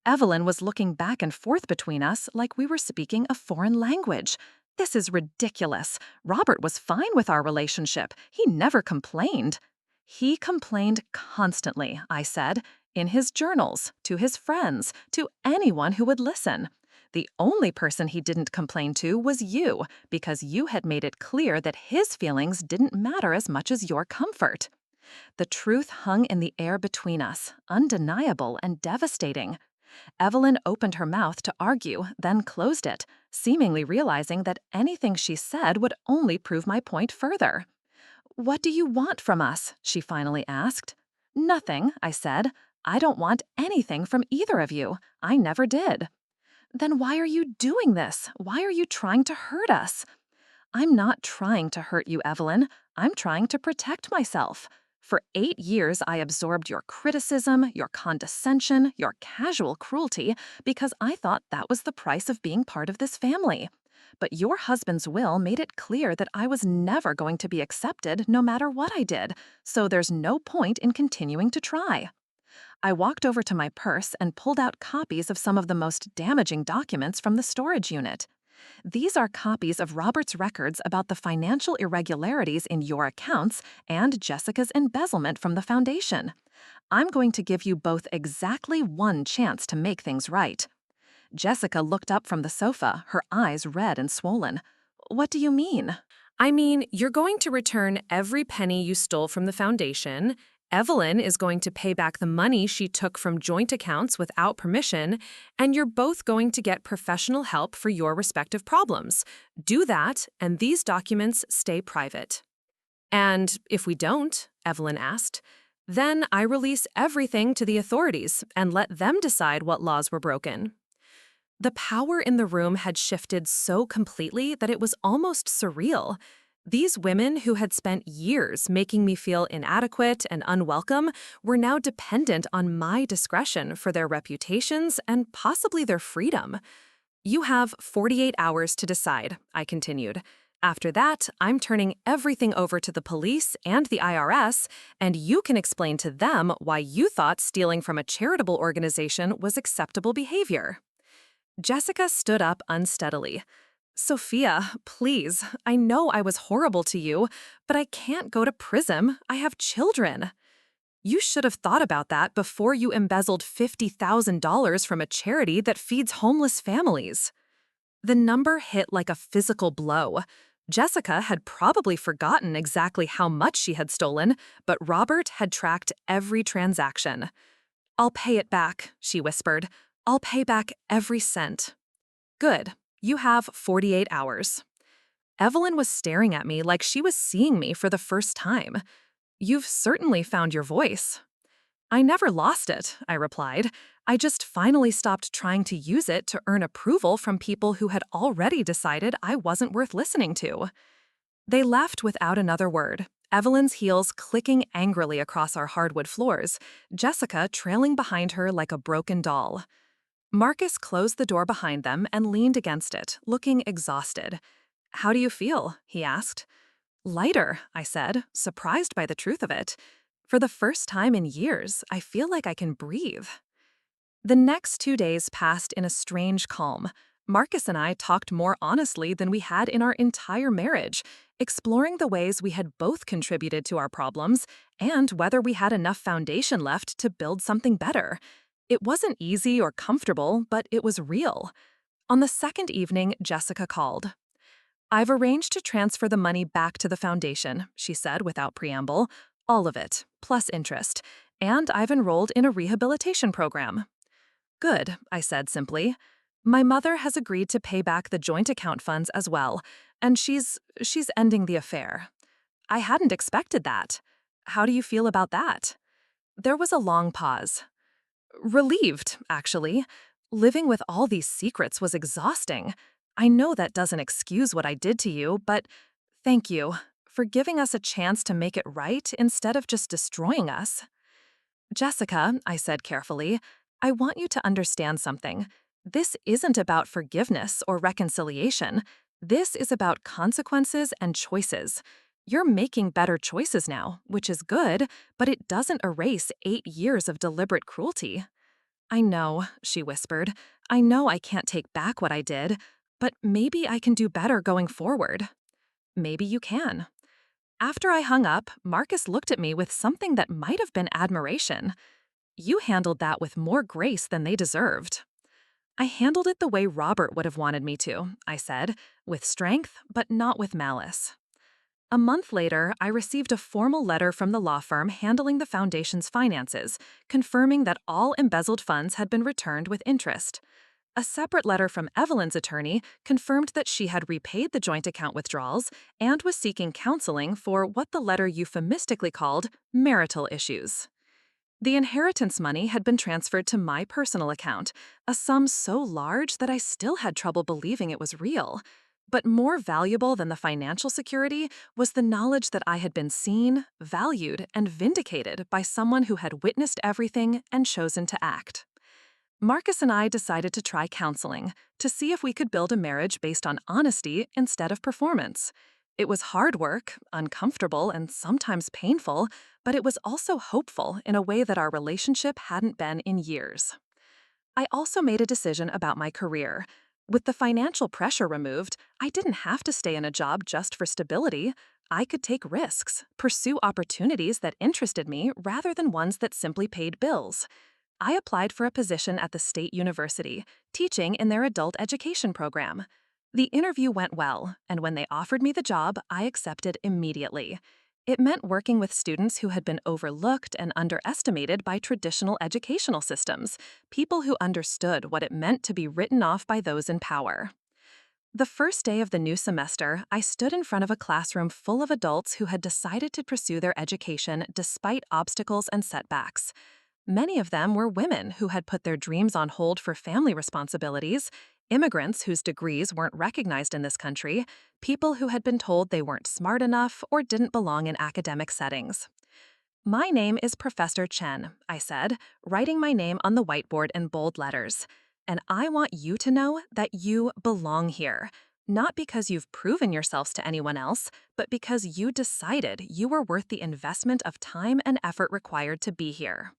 Evelyn was looking back and forth between us like we were speaking a foreign language. "This is ridiculous. Robert was fine with our relationship. He never complained." "He complained constantly," I said, "in his journals, to his friends, to anyone who would listen. The only person he didn't complain to was you, because you had made it clear that his feelings didn't matter as much as your comfort." The truth hung in the air between us, undeniable and devastating. Evelyn opened her mouth to argue, then closed it, seemingly realizing that anything she said would only prove my point further. "What do you want from us?" she finally asked. "Nothing," I said. "I don't want anything from either of you. I never did." "Then why are you doing this? Why are you trying to hurt us?" "I'm not trying to hurt you, Evelyn. I'm trying to protect myself. For 8 years, I absorbed your criticism, your condescension, your casual cruelty, because I thought that was the price of being part of this family. But your husband's will made it clear that I was never going to be accepted no matter what I did, so there's no point in continuing to try." I walked over to my purse and pulled out copies of some of the most damaging documents from the storage unit. "These are copies of Robert's records about the financial irregularities in your accounts and Jessica's embezzlement from the foundation. I'm going to give you both exactly one chance to make things right." Jessica looked up from the sofa, her eyes red and swollen. "What do you mean?" I mean, you're going to return every penny you stole from the foundation. Evelyn is going to pay back the money she took from joint accounts without permission, and you're both going to get professional help for your respective problems. Do that, and these documents stay private. "And if we don't," Evelyn asked, "then I release everything to the authorities and let them decide what laws were broken." The power in the room had shifted so completely that it was almost surreal. These women who had spent years making me feel inadequate and unwelcome were now dependent on my discretion for their reputations and possibly their freedom. "You have 48 hours to decide," I continued. "After that, I'm turning everything over to the police and the IRS, and you can explain to them why you thought stealing from a charitable organization was acceptable behavior." Jessica stood up unsteadily. "Sophia, please, I know I was horrible to you, but I can't go to prison. I have children." "You should have thought about that before you embezzled $50,000 from a charity that feeds homeless families." The number hit like a physical blow. Jessica had probably forgotten exactly how much she had stolen, but Robert had tracked every transaction. "I'll pay it back," she whispered. I'll pay back every cent. Good. You have 48 hours. Evelyn was staring at me like she was seeing me for the first time. You've certainly found your voice. I never lost it, I replied. I just finally stopped trying to use it to earn approval from people who had already decided I wasn't worth listening to. They left without another word, Evelyn's heels clicking angrily across our hardwood floors, Jessica trailing behind her like a broken doll. Marcus closed the door behind them and leaned against it, looking exhausted. "How do you feel?" he asked. "Lighter," I said, surprised by the truth of it. For the first time in years, I feel like I can breathe. The next 2 days passed in a strange calm. Marcus and I talked more honestly than we had in our entire marriage, exploring the ways we had both contributed to our problems and whether we had enough foundation left to build something better. It wasn't easy or comfortable, but it was real. On the second evening, Jessica called. "I've arranged to transfer the money back to the foundation," she said without preamble. "All of it, plus interest. And I've enrolled in a rehabilitation program." "Good," I said simply. "My mother has agreed to pay back the joint account funds as well, and she's ending the affair." I hadn't expected that. "How do you feel about that?" There was a long pause. "Relieved, actually. Living with all these secrets was exhausting. I know that doesn't excuse what I did to you, but thank you for giving us a chance to make it right instead of just destroying us." "Jessica," I said carefully, "I want you to understand something. This isn't about forgiveness or reconciliation. This is about consequences and choices. You're making better choices now, which is good, but it doesn't erase 8 years of deliberate cruelty." "I know," she whispered. "I know I can't take back what I did, but maybe I can do better going forward." "Maybe you can." After I hung up, Marcus looked at me with something that might have been admiration. "You handled that with more grace than they deserved." "I handled it the way Robert would have wanted me to," I said, "with strength, but not with malice." A month later, I received a formal letter from the law firm handling the foundation's finances, confirming that all embezzled funds had been returned with interest. A separate letter from Evelyn's attorney confirmed that she had repaid the joint account withdrawals and was seeking counseling for what the letter euphemistically called marital issues. The inheritance money had been transferred to my personal account, a sum so large that I still had trouble believing it was real. But more valuable than the financial security was the knowledge that I had been seen, valued, and vindicated by someone who had witnessed everything and chosen to act. Marcus and I decided to try counseling to see if we could build a marriage based on honesty instead of performance. It was hard work, uncomfortable, and sometimes painful, but it was also hopeful in a way that our relationship hadn't been in years. I also made a decision about my career. With the financial pressure removed, I didn't have to stay in a job just for stability. I could take risks, pursue opportunities that interested me rather than ones that simply paid bills. I applied for a position at the state university, teaching in their adult education program. The interview went well, and when they offered me the job, I accepted immediately. It meant working with students who had been overlooked and underestimated by traditional educational systems, people who understood what it meant to be written off by those in power. The first day of the new semester, I stood in front of a classroom full of adults who had decided to pursue their education despite obstacles and setbacks. Many of them were women who had put their dreams on hold for family responsibilities, immigrants whose degrees weren't recognized in this country, people who had been told they weren't smart enough or didn't belong in academic settings. "My name is Professor Chen," I said, writing my name on the whiteboard in bold letters. "And I want you to know that you belong here, not because you've proven yourselves to anyone else, but because you decided you were worth the investment of time and effort required to be here."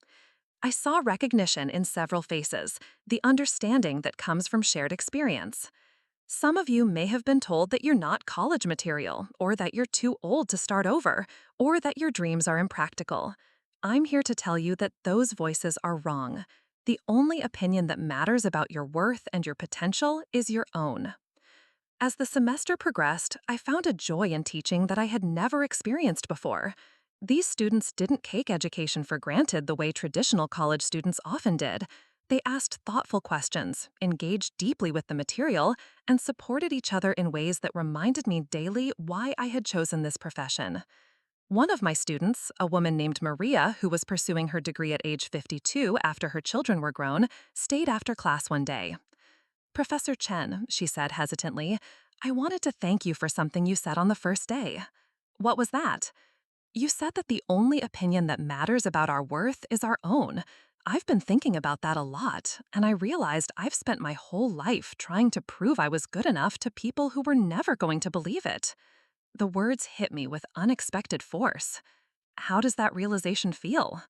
I saw recognition in several faces, the understanding that comes from shared experience. Some of you may have been told that you're not college material, or that you're too old to start over, or that your dreams are impractical. I'm here to tell you that those voices are wrong. The only opinion that matters about your worth and your potential is your own. As the semester progressed, I found a joy in teaching that I had never experienced before. These students didn't take education for granted the way traditional college students often did. They asked thoughtful questions, engaged deeply with the material, and supported each other in ways that reminded me daily why I had chosen this profession. One of my students, a woman named Maria, who was pursuing her degree at age 52 after her children were grown, stayed after class one day. "Professor Chen," she said hesitantly, "I wanted to thank you for something you said on the first day." "What was that?" "You said that the only opinion that matters about our worth is our own. I've been thinking about that a lot, and I realized I've spent my whole life trying to prove I was good enough to people who were never going to believe it." The words hit me with unexpected force. "How does that realization feel?"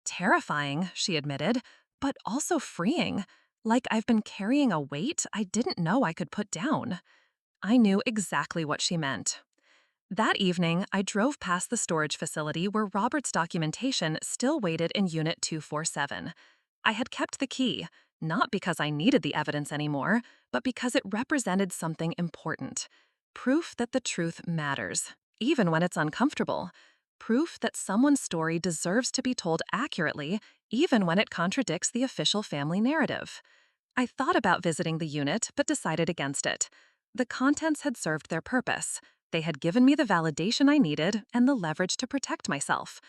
"Terrifying," she admitted, "but also freeing. Like I've been carrying a weight I didn't know I could put down." I knew exactly what she meant. That evening, I drove past the storage facility where Robert's documentation still waited in Unit 247. I had kept the key, not because I needed the evidence anymore, but because it represented something important. Proof that the truth matters, even when it's uncomfortable. Proof that someone's story deserves to be told accurately, even when it contradicts the official family narrative. I thought about visiting the unit, but decided against it. The contents had served their purpose. They had given me the validation I needed and the leverage to protect myself.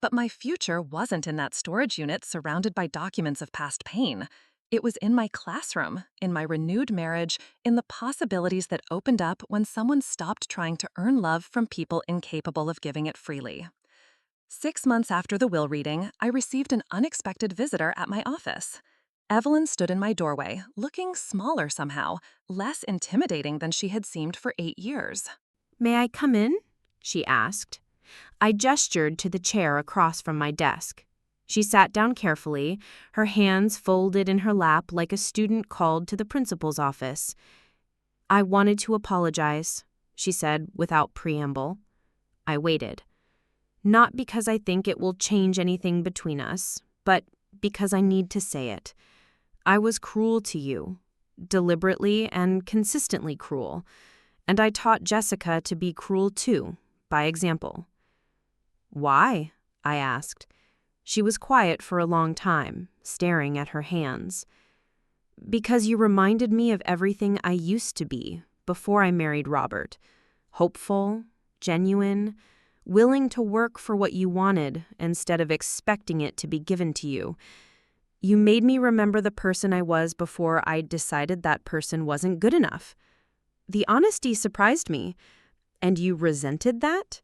But my future wasn't in that storage unit surrounded by documents of past pain. It was in my classroom, in my renewed marriage, in the possibilities that opened up when someone stopped trying to earn love from people incapable of giving it freely. 6 months after the will reading, I received an unexpected visitor at my office. Evelyn stood in my doorway, looking smaller somehow, less intimidating than she had seemed for 8 years. "May I come in?" she asked. I gestured to the chair across from my desk. She sat down carefully, her hands folded in her lap like a student called to the principal's office. "I wanted to apologize," she said without preamble. I waited. "Not because I think it will change anything between us, but because I need to say it. I was cruel to you, deliberately and consistently cruel. And I taught Jessica to be cruel too, by example." "Why?" I asked. She was quiet for a long time, staring at her hands. "Because you reminded me of everything I used to be before I married Robert. Hopeful, genuine, willing to work for what you wanted instead of expecting it to be given to you. You made me remember the person I was before I decided that person wasn't good enough." The honesty surprised me. "And you resented that?"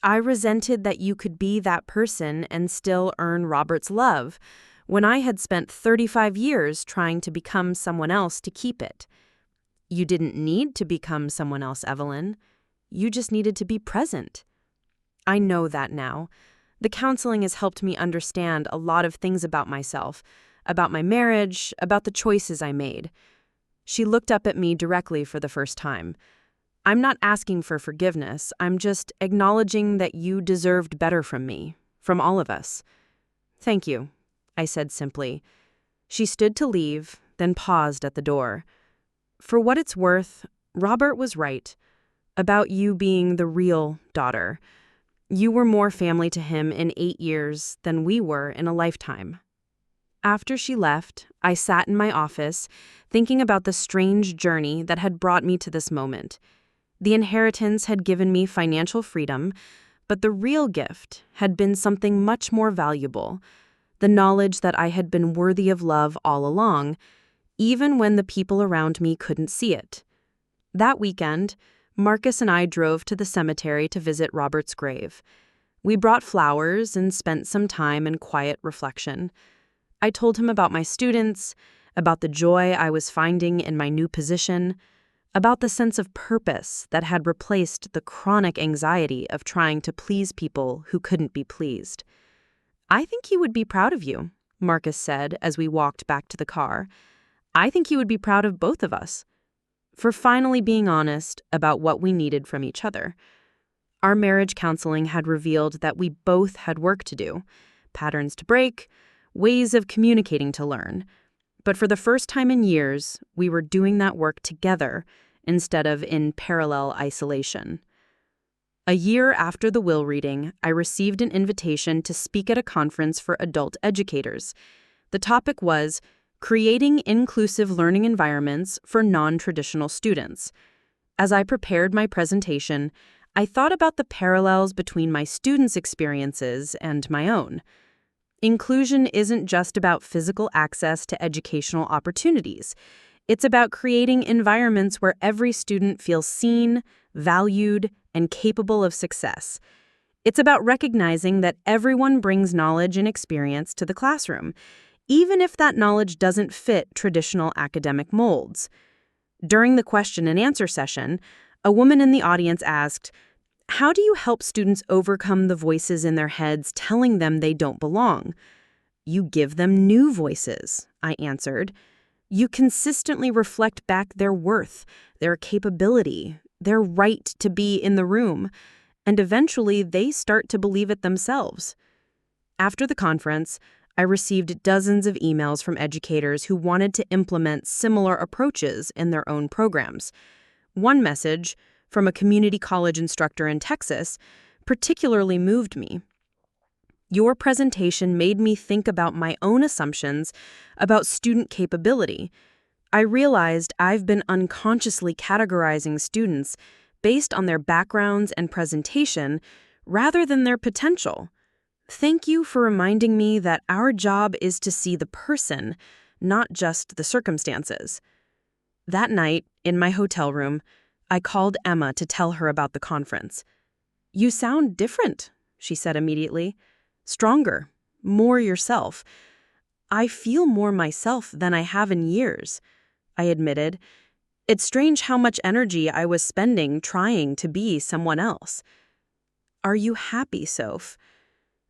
"I resented that you could be that person and still earn Robert's love, when I had spent 35 years trying to become someone else to keep it." "You didn't need to become someone else, Evelyn. You just needed to be present." "I know that now. The counseling has helped me understand a lot of things about myself, about my marriage, about the choices I made." She looked up at me directly for the first time. "I'm not asking for forgiveness. I'm just acknowledging that you deserved better from me, from all of us." "Thank you," I said simply. She stood to leave, then paused at the door. "For what it's worth, Robert was right about you being the real daughter. You were more family to him in 8 years than we were in a lifetime." After she left, I sat in my office, thinking about the strange journey that had brought me to this moment. The inheritance had given me financial freedom, but the real gift had been something much more valuable: the knowledge that I had been worthy of love all along, even when the people around me couldn't see it. That weekend, Marcus and I drove to the cemetery to visit Robert's grave. We brought flowers and spent some time in quiet reflection. I told him about my students, about the joy I was finding in my new position, about the sense of purpose that had replaced the chronic anxiety of trying to please people who couldn't be pleased. "I think he would be proud of you," Marcus said as we walked back to the car. "I think he would be proud of both of us for finally being honest about what we needed from each other." Our marriage counseling had revealed that we both had work to do, patterns to break, ways of communicating to learn. But for the first time in years, we were doing that work together instead of in parallel isolation. A year after the will reading, I received an invitation to speak at a conference for adult educators. The topic was creating inclusive learning environments for non-traditional students. As I prepared my presentation, I thought about the parallels between my students' experiences and my own. Inclusion isn't just about physical access to educational opportunities. It's about creating environments where every student feels seen, valued, and capable of success. It's about recognizing that everyone brings knowledge and experience to the classroom, even if that knowledge doesn't fit traditional academic molds. During the question and answer session, a woman in the audience asked, "How do you help students overcome the voices in their heads telling them they don't belong?" "You give them new voices," I answered. "You consistently reflect back their worth, their capability, their right to be in the room, and eventually they start to believe it themselves." After the conference, I received dozens of emails from educators who wanted to implement similar approaches in their own programs. One message, from a community college instructor in Texas, particularly moved me. "Your presentation made me think about my own assumptions about student capability. I realized I've been unconsciously categorizing students based on their backgrounds and presentation rather than their potential. Thank you for reminding me that our job is to see the person, not just the circumstances." That night, in my hotel room, I called Emma to tell her about the conference. "You sound different," she said immediately. "Stronger, more yourself." "I feel more myself than I have in years," I admitted. "It's strange how much energy I was spending trying to be someone else." "Are you happy, Soph?"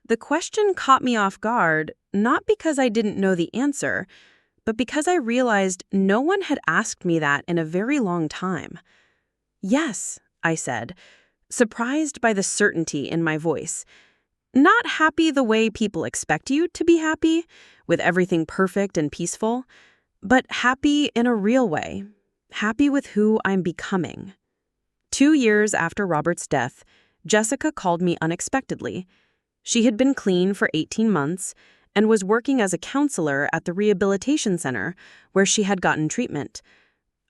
The question caught me off guard, not because I didn't know the answer, but because I realized no one had asked me that in a very long time. "Yes," I said, surprised by the certainty in my voice. "Not happy the way people expect you to be happy, with everything perfect and peaceful, but happy in a real way, happy with who I'm becoming." 2 years after Robert's death, Jessica called me unexpectedly. She had been clean for 18 months and was working as a counselor at the rehabilitation center where she had gotten treatment.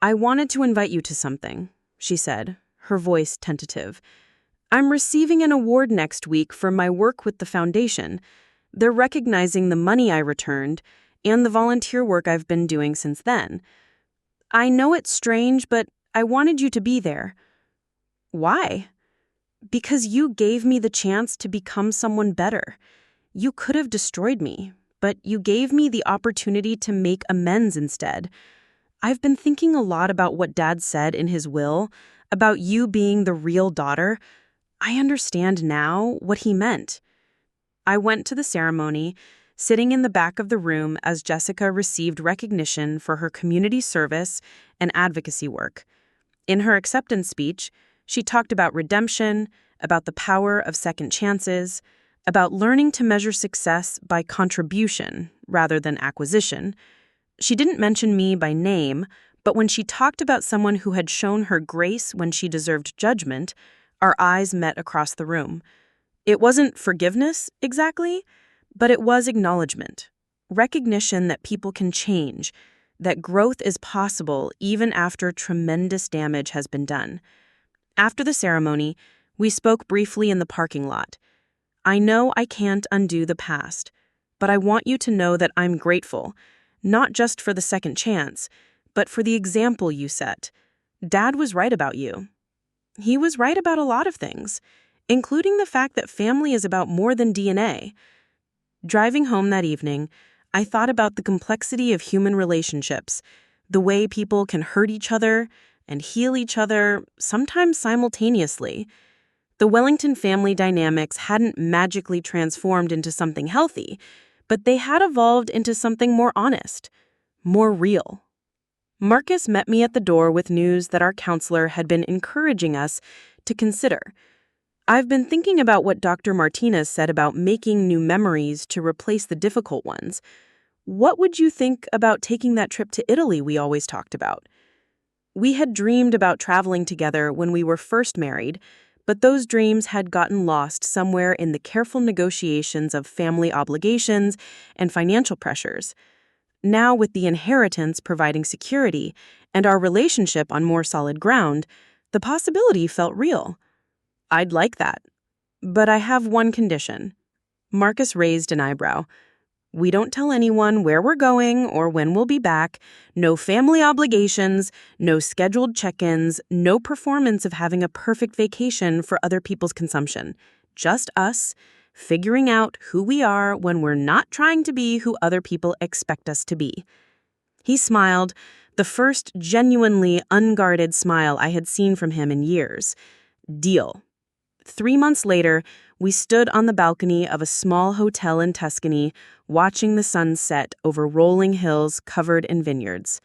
"I wanted to invite you to something," she said, her voice tentative. "I'm receiving an award next week for my work with the foundation. They're recognizing the money I returned and the volunteer work I've been doing since then. I know it's strange, but I wanted you to be there." "Why?" "Because you gave me the chance to become someone better. You could have destroyed me, but you gave me the opportunity to make amends instead. I've been thinking a lot about what Dad said in his will, about you being the real daughter. I understand now what he meant." I went to the ceremony, sitting in the back of the room as Jessica received recognition for her community service and advocacy work. In her acceptance speech, she talked about redemption, about the power of second chances, about learning to measure success by contribution rather than acquisition. She didn't mention me by name, but when she talked about someone who had shown her grace when she deserved judgment, our eyes met across the room. It wasn't forgiveness, exactly, but it was acknowledgement, recognition that people can change, that growth is possible even after tremendous damage has been done. After the ceremony, we spoke briefly in the parking lot. "I know I can't undo the past, but I want you to know that I'm grateful, not just for the second chance, but for the example you set. Dad was right about you. He was right about a lot of things, including the fact that family is about more than DNA." Driving home that evening, I thought about the complexity of human relationships, the way people can hurt each other and heal each other, sometimes simultaneously. The Wellington family dynamics hadn't magically transformed into something healthy, but they had evolved into something more honest, more real. Marcus met me at the door with news that our counselor had been encouraging us to consider. "I've been thinking about what Dr. Martinez said about making new memories to replace the difficult ones. What would you think about taking that trip to Italy we always talked about?" We had dreamed about traveling together when we were first married, But those dreams had gotten lost somewhere in the careful negotiations of family obligations and financial pressures. Now, with the inheritance providing security and our relationship on more solid ground, the possibility felt real. I'd like that. But I have one condition. Marcus raised an eyebrow. We don't tell anyone where we're going or when we'll be back. No family obligations, no scheduled check-ins, no performance of having a perfect vacation for other people's consumption. Just us, figuring out who we are when we're not trying to be who other people expect us to be. He smiled, the first genuinely unguarded smile I had seen from him in years. Deal. 3 months later, we stood on the balcony of a small hotel in Tuscany, watching the sun set over rolling hills covered in vineyards.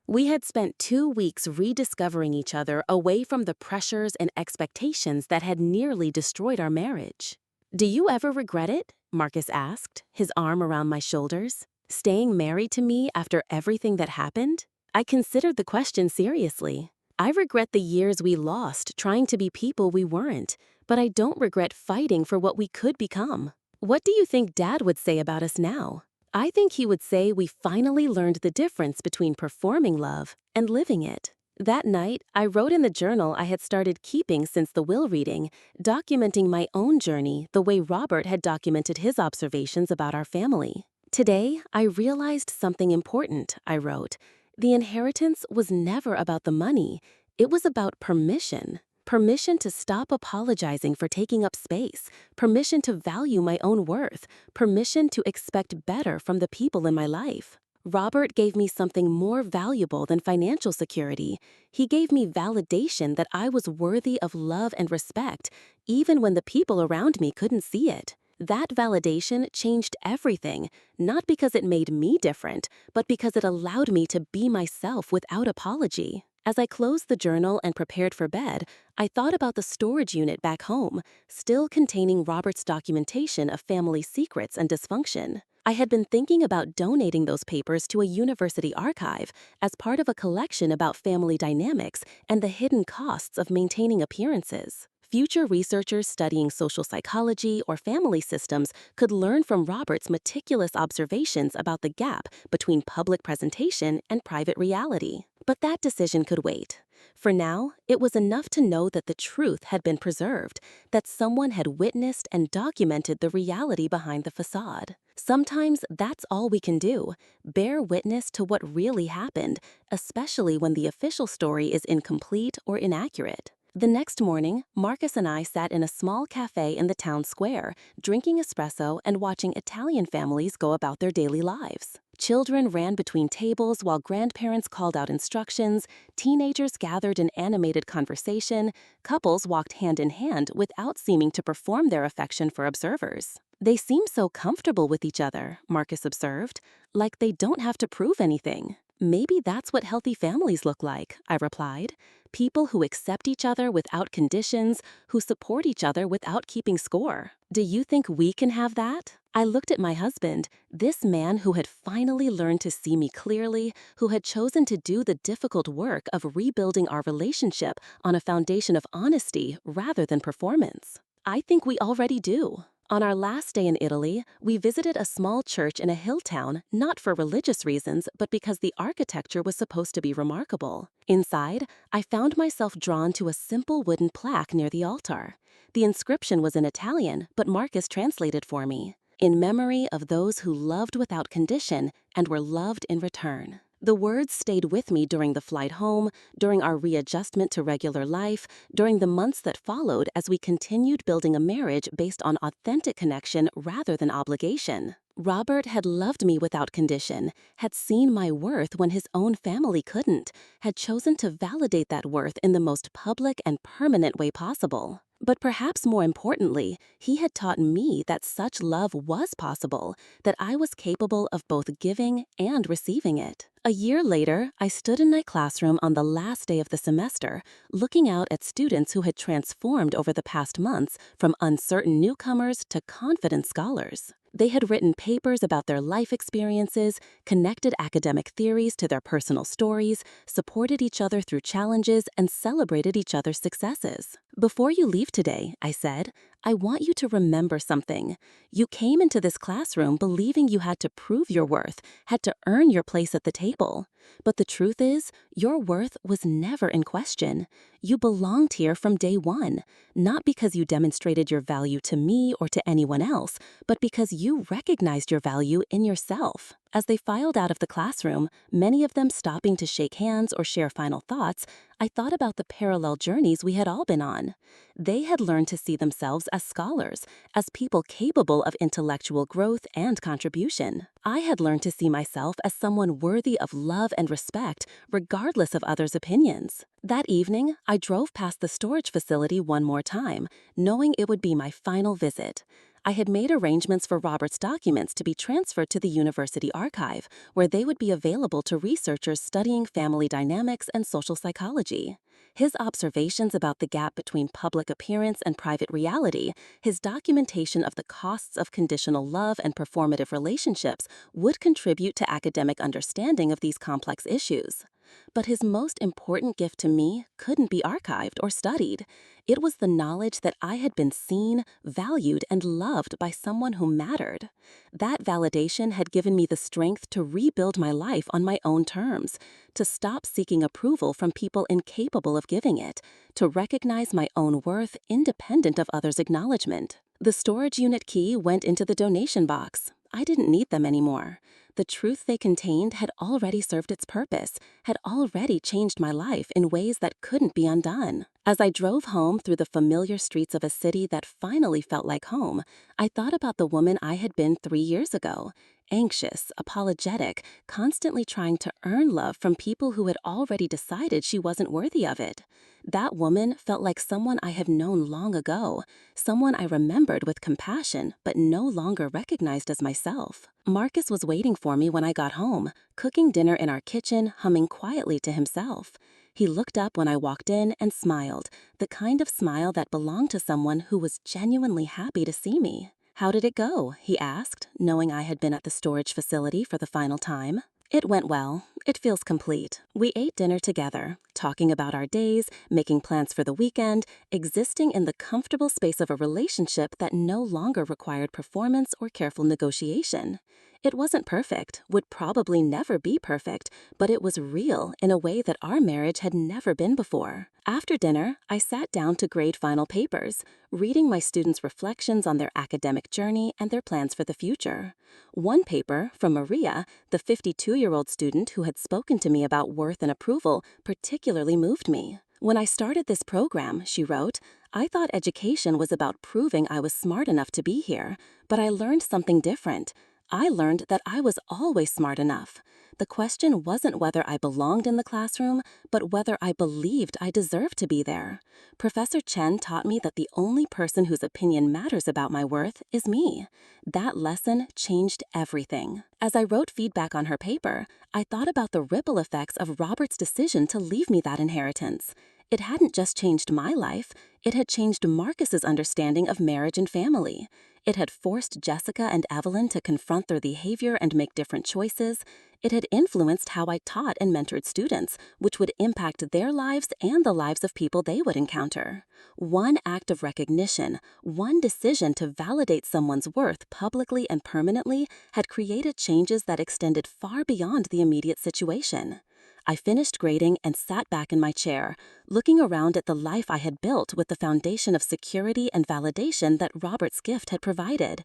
We had spent 2 weeks rediscovering each other away from the pressures and expectations that had nearly destroyed our marriage. "Do you ever regret it?" Marcus asked, his arm around my shoulders. "Staying married to me after everything that happened?" I considered the question seriously. I regret the years we lost trying to be people we weren't, but I don't regret fighting for what we could become. "What do you think Dad would say about us now?" I think he would say we finally learned the difference between performing love and living it. That night, I wrote in the journal I had started keeping since the will reading, documenting my own journey the way Robert had documented his observations about our family. "Today, I realized something important," I wrote. "The inheritance was never about the money. It was about permission. Permission to stop apologizing for taking up space. Permission to value my own worth. Permission to expect better from the people in my life." Robert gave me something more valuable than financial security. He gave me validation that I was worthy of love and respect, even when the people around me couldn't see it. That validation changed everything, not because it made me different, but because it allowed me to be myself without apology. As I closed the journal and prepared for bed, I thought about the storage unit back home, still containing Robert's documentation of family secrets and dysfunction. I had been thinking about donating those papers to a university archive as part of a collection about family dynamics and the hidden costs of maintaining appearances. Future researchers studying social psychology or family systems could learn from Robert's meticulous observations about the gap between public presentation and private reality. But that decision could wait. For now, it was enough to know that the truth had been preserved, that someone had witnessed and documented the reality behind the facade. Sometimes that's all we can do, bear witness to what really happened, especially when the official story is incomplete or inaccurate. The next morning, Marcus and I sat in a small cafe in the town square, drinking espresso and watching Italian families go about their daily lives. Children ran between tables while grandparents called out instructions, teenagers gathered in animated conversation, couples walked hand in hand without seeming to perform their affection for observers. "They seem so comfortable with each other," Marcus observed, "like they don't have to prove anything." "Maybe that's what healthy families look like," I replied. "People who accept each other without conditions, who support each other without keeping score. Do you think we can have that?" I looked at my husband, this man who had finally learned to see me clearly, who had chosen to do the difficult work of rebuilding our relationship on a foundation of honesty rather than performance. "I think we already do." On our last day in Italy, we visited a small church in a hill town, not for religious reasons, but because the architecture was supposed to be remarkable. Inside, I found myself drawn to a simple wooden plaque near the altar. The inscription was in Italian, but Marcus translated for me. "In memory of those who loved without condition and were loved in return." The words stayed with me during the flight home, during our readjustment to regular life, during the months that followed as we continued building a marriage based on authentic connection rather than obligation. Robert had loved me without condition, had seen my worth when his own family couldn't, had chosen to validate that worth in the most public and permanent way possible. But perhaps more importantly, he had taught me that such love was possible, that I was capable of both giving and receiving it. A year later, I stood in my classroom on the last day of the semester, looking out at students who had transformed over the past months from uncertain newcomers to confident scholars. They had written papers about their life experiences, connected academic theories to their personal stories, supported each other through challenges, and celebrated each other's successes. Before you leave today, I said, I want you to remember something. You came into this classroom believing you had to prove your worth, had to earn your place at the table. But the truth is, your worth was never in question. You belonged here from day one, not because you demonstrated your value to me or to anyone else, but because you recognized your value in yourself. As they filed out of the classroom, many of them stopping to shake hands or share final thoughts, I thought about the parallel journeys we had all been on. They had learned to see themselves as scholars, as people capable of intellectual growth and contribution. I had learned to see myself as someone worthy of love and respect, regardless of others' opinions. That evening, I drove past the storage facility one more time, knowing it would be my final visit. I had made arrangements for Robert's documents to be transferred to the university archive, where they would be available to researchers studying family dynamics and social psychology. His observations about the gap between public appearance and private reality, his documentation of the costs of conditional love and performative relationships would contribute to academic understanding of these complex issues. But his most important gift to me couldn't be archived or studied. It was the knowledge that I had been seen, valued, and loved by someone who mattered. That validation had given me the strength to rebuild my life on my own terms, to stop seeking approval from people incapable of giving it, to recognize my own worth independent of others' acknowledgement. The storage unit key went into the donation box. I didn't need them anymore. The truth they contained had already served its purpose, had already changed my life in ways that couldn't be undone. As I drove home through the familiar streets of a city that finally felt like home, I thought about the woman I had been 3 years ago. Anxious, apologetic, constantly trying to earn love from people who had already decided she wasn't worthy of it. That woman felt like someone I had known long ago, someone I remembered with compassion but no longer recognized as myself. Marcus was waiting for me when I got home, cooking dinner in our kitchen, humming quietly to himself. He looked up when I walked in and smiled, the kind of smile that belonged to someone who was genuinely happy to see me. "How did it go?" he asked, knowing I had been at the storage facility for the final time. "It went well. It feels complete." We ate dinner together, talking about our days, making plans for the weekend, existing in the comfortable space of a relationship that no longer required performance or careful negotiation. It wasn't perfect, would probably never be perfect, but it was real in a way that our marriage had never been before. After dinner, I sat down to grade final papers, reading my students' reflections on their academic journey and their plans for the future. One paper, from Maria, the 52-year-old student who had spoken to me about worth and approval, particularly moved me. "When I started this program," she wrote, "I thought education was about proving I was smart enough to be here, but I learned something different. I learned that I was always smart enough. The question wasn't whether I belonged in the classroom, but whether I believed I deserved to be there. Professor Chen taught me that the only person whose opinion matters about my worth is me. That lesson changed everything." As I wrote feedback on her paper, I thought about the ripple effects of Robert's decision to leave me that inheritance. It hadn't just changed my life, it had changed Marcus's understanding of marriage and family. It had forced Jessica and Evelyn to confront their behavior and make different choices. It had influenced how I taught and mentored students, which would impact their lives and the lives of people they would encounter. One act of recognition, one decision to validate someone's worth publicly and permanently had created changes that extended far beyond the immediate situation. I finished grading and sat back in my chair, looking around at the life I had built with the foundation of security and validation that Robert's gift had provided.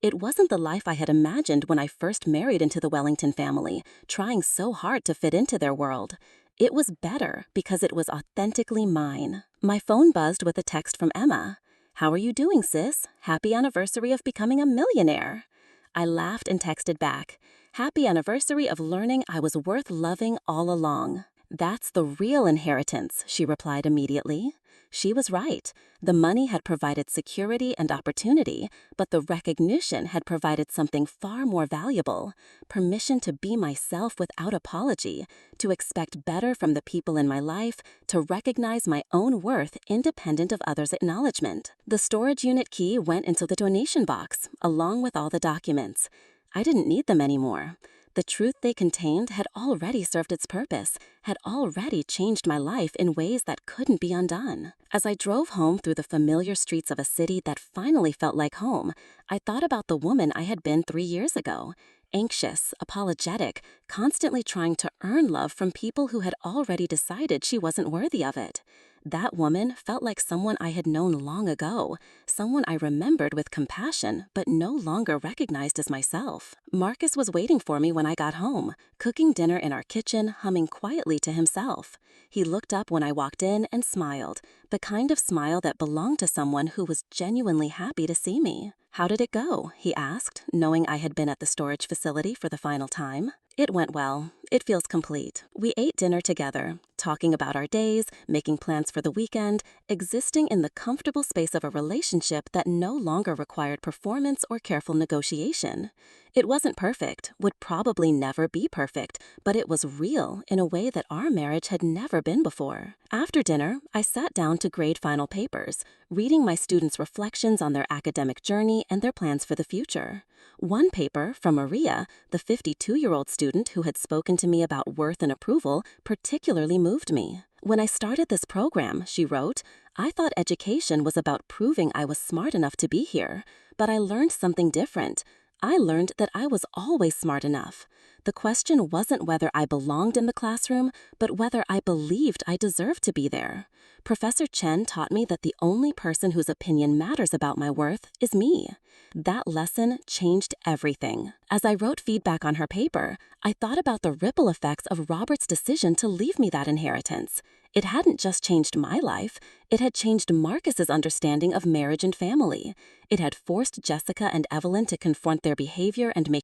It wasn't the life I had imagined when I first married into the Wellington family, trying so hard to fit into their world. It was better because it was authentically mine. My phone buzzed with a text from Emma. "How are you doing, sis? Happy anniversary of becoming a millionaire." I laughed and texted back, "Happy anniversary of learning I was worth loving all along." That's the real inheritance, she replied immediately. She was right. The money had provided security and opportunity, but the recognition had provided something far more valuable: permission to be myself without apology, to expect better from the people in my life, to recognize my own worth independent of others' acknowledgement. The storage unit key went into the donation box, along with all the documents. I didn't need them anymore. The truth they contained had already served its purpose, had already changed my life in ways that couldn't be undone. As I drove home through the familiar streets of a city that finally felt like home, I thought about the woman I had been 3 years ago. Anxious, apologetic, constantly trying to earn love from people who had already decided she wasn't worthy of it. That woman felt like someone I had known long ago, someone I remembered with compassion but no longer recognized as myself. Marcus was waiting for me when I got home, cooking dinner in our kitchen, humming quietly to himself. He looked up when I walked in and smiled, the kind of smile that belonged to someone who was genuinely happy to see me. "How did it go?" he asked, knowing I had been at the storage facility for the final time. "It went well. It feels complete." We ate dinner together, talking about our days, making plans for the weekend, existing in the comfortable space of a relationship that no longer required performance or careful negotiation. It wasn't perfect, would probably never be perfect, but it was real in a way that our marriage had never been before. After dinner, I sat down to grade final papers, reading my students' reflections on their academic journey and their plans for the future. One paper, from Maria, the 52-year-old student who had spoken to me about worth and approval, particularly moved me. "When I started this program," she wrote, "I thought education was about proving I was smart enough to be here, but I learned something different. I learned that I was always smart enough. The question wasn't whether I belonged in the classroom, but whether I believed I deserved to be there. Professor Chen taught me that the only person whose opinion matters about my worth is me." That lesson changed everything. As I wrote feedback on her paper, I thought about the ripple effects of Robert's decision to leave me that inheritance. It hadn't just changed my life, it had changed Marcus's understanding of marriage and family. It had forced Jessica and Evelyn to confront their behavior and make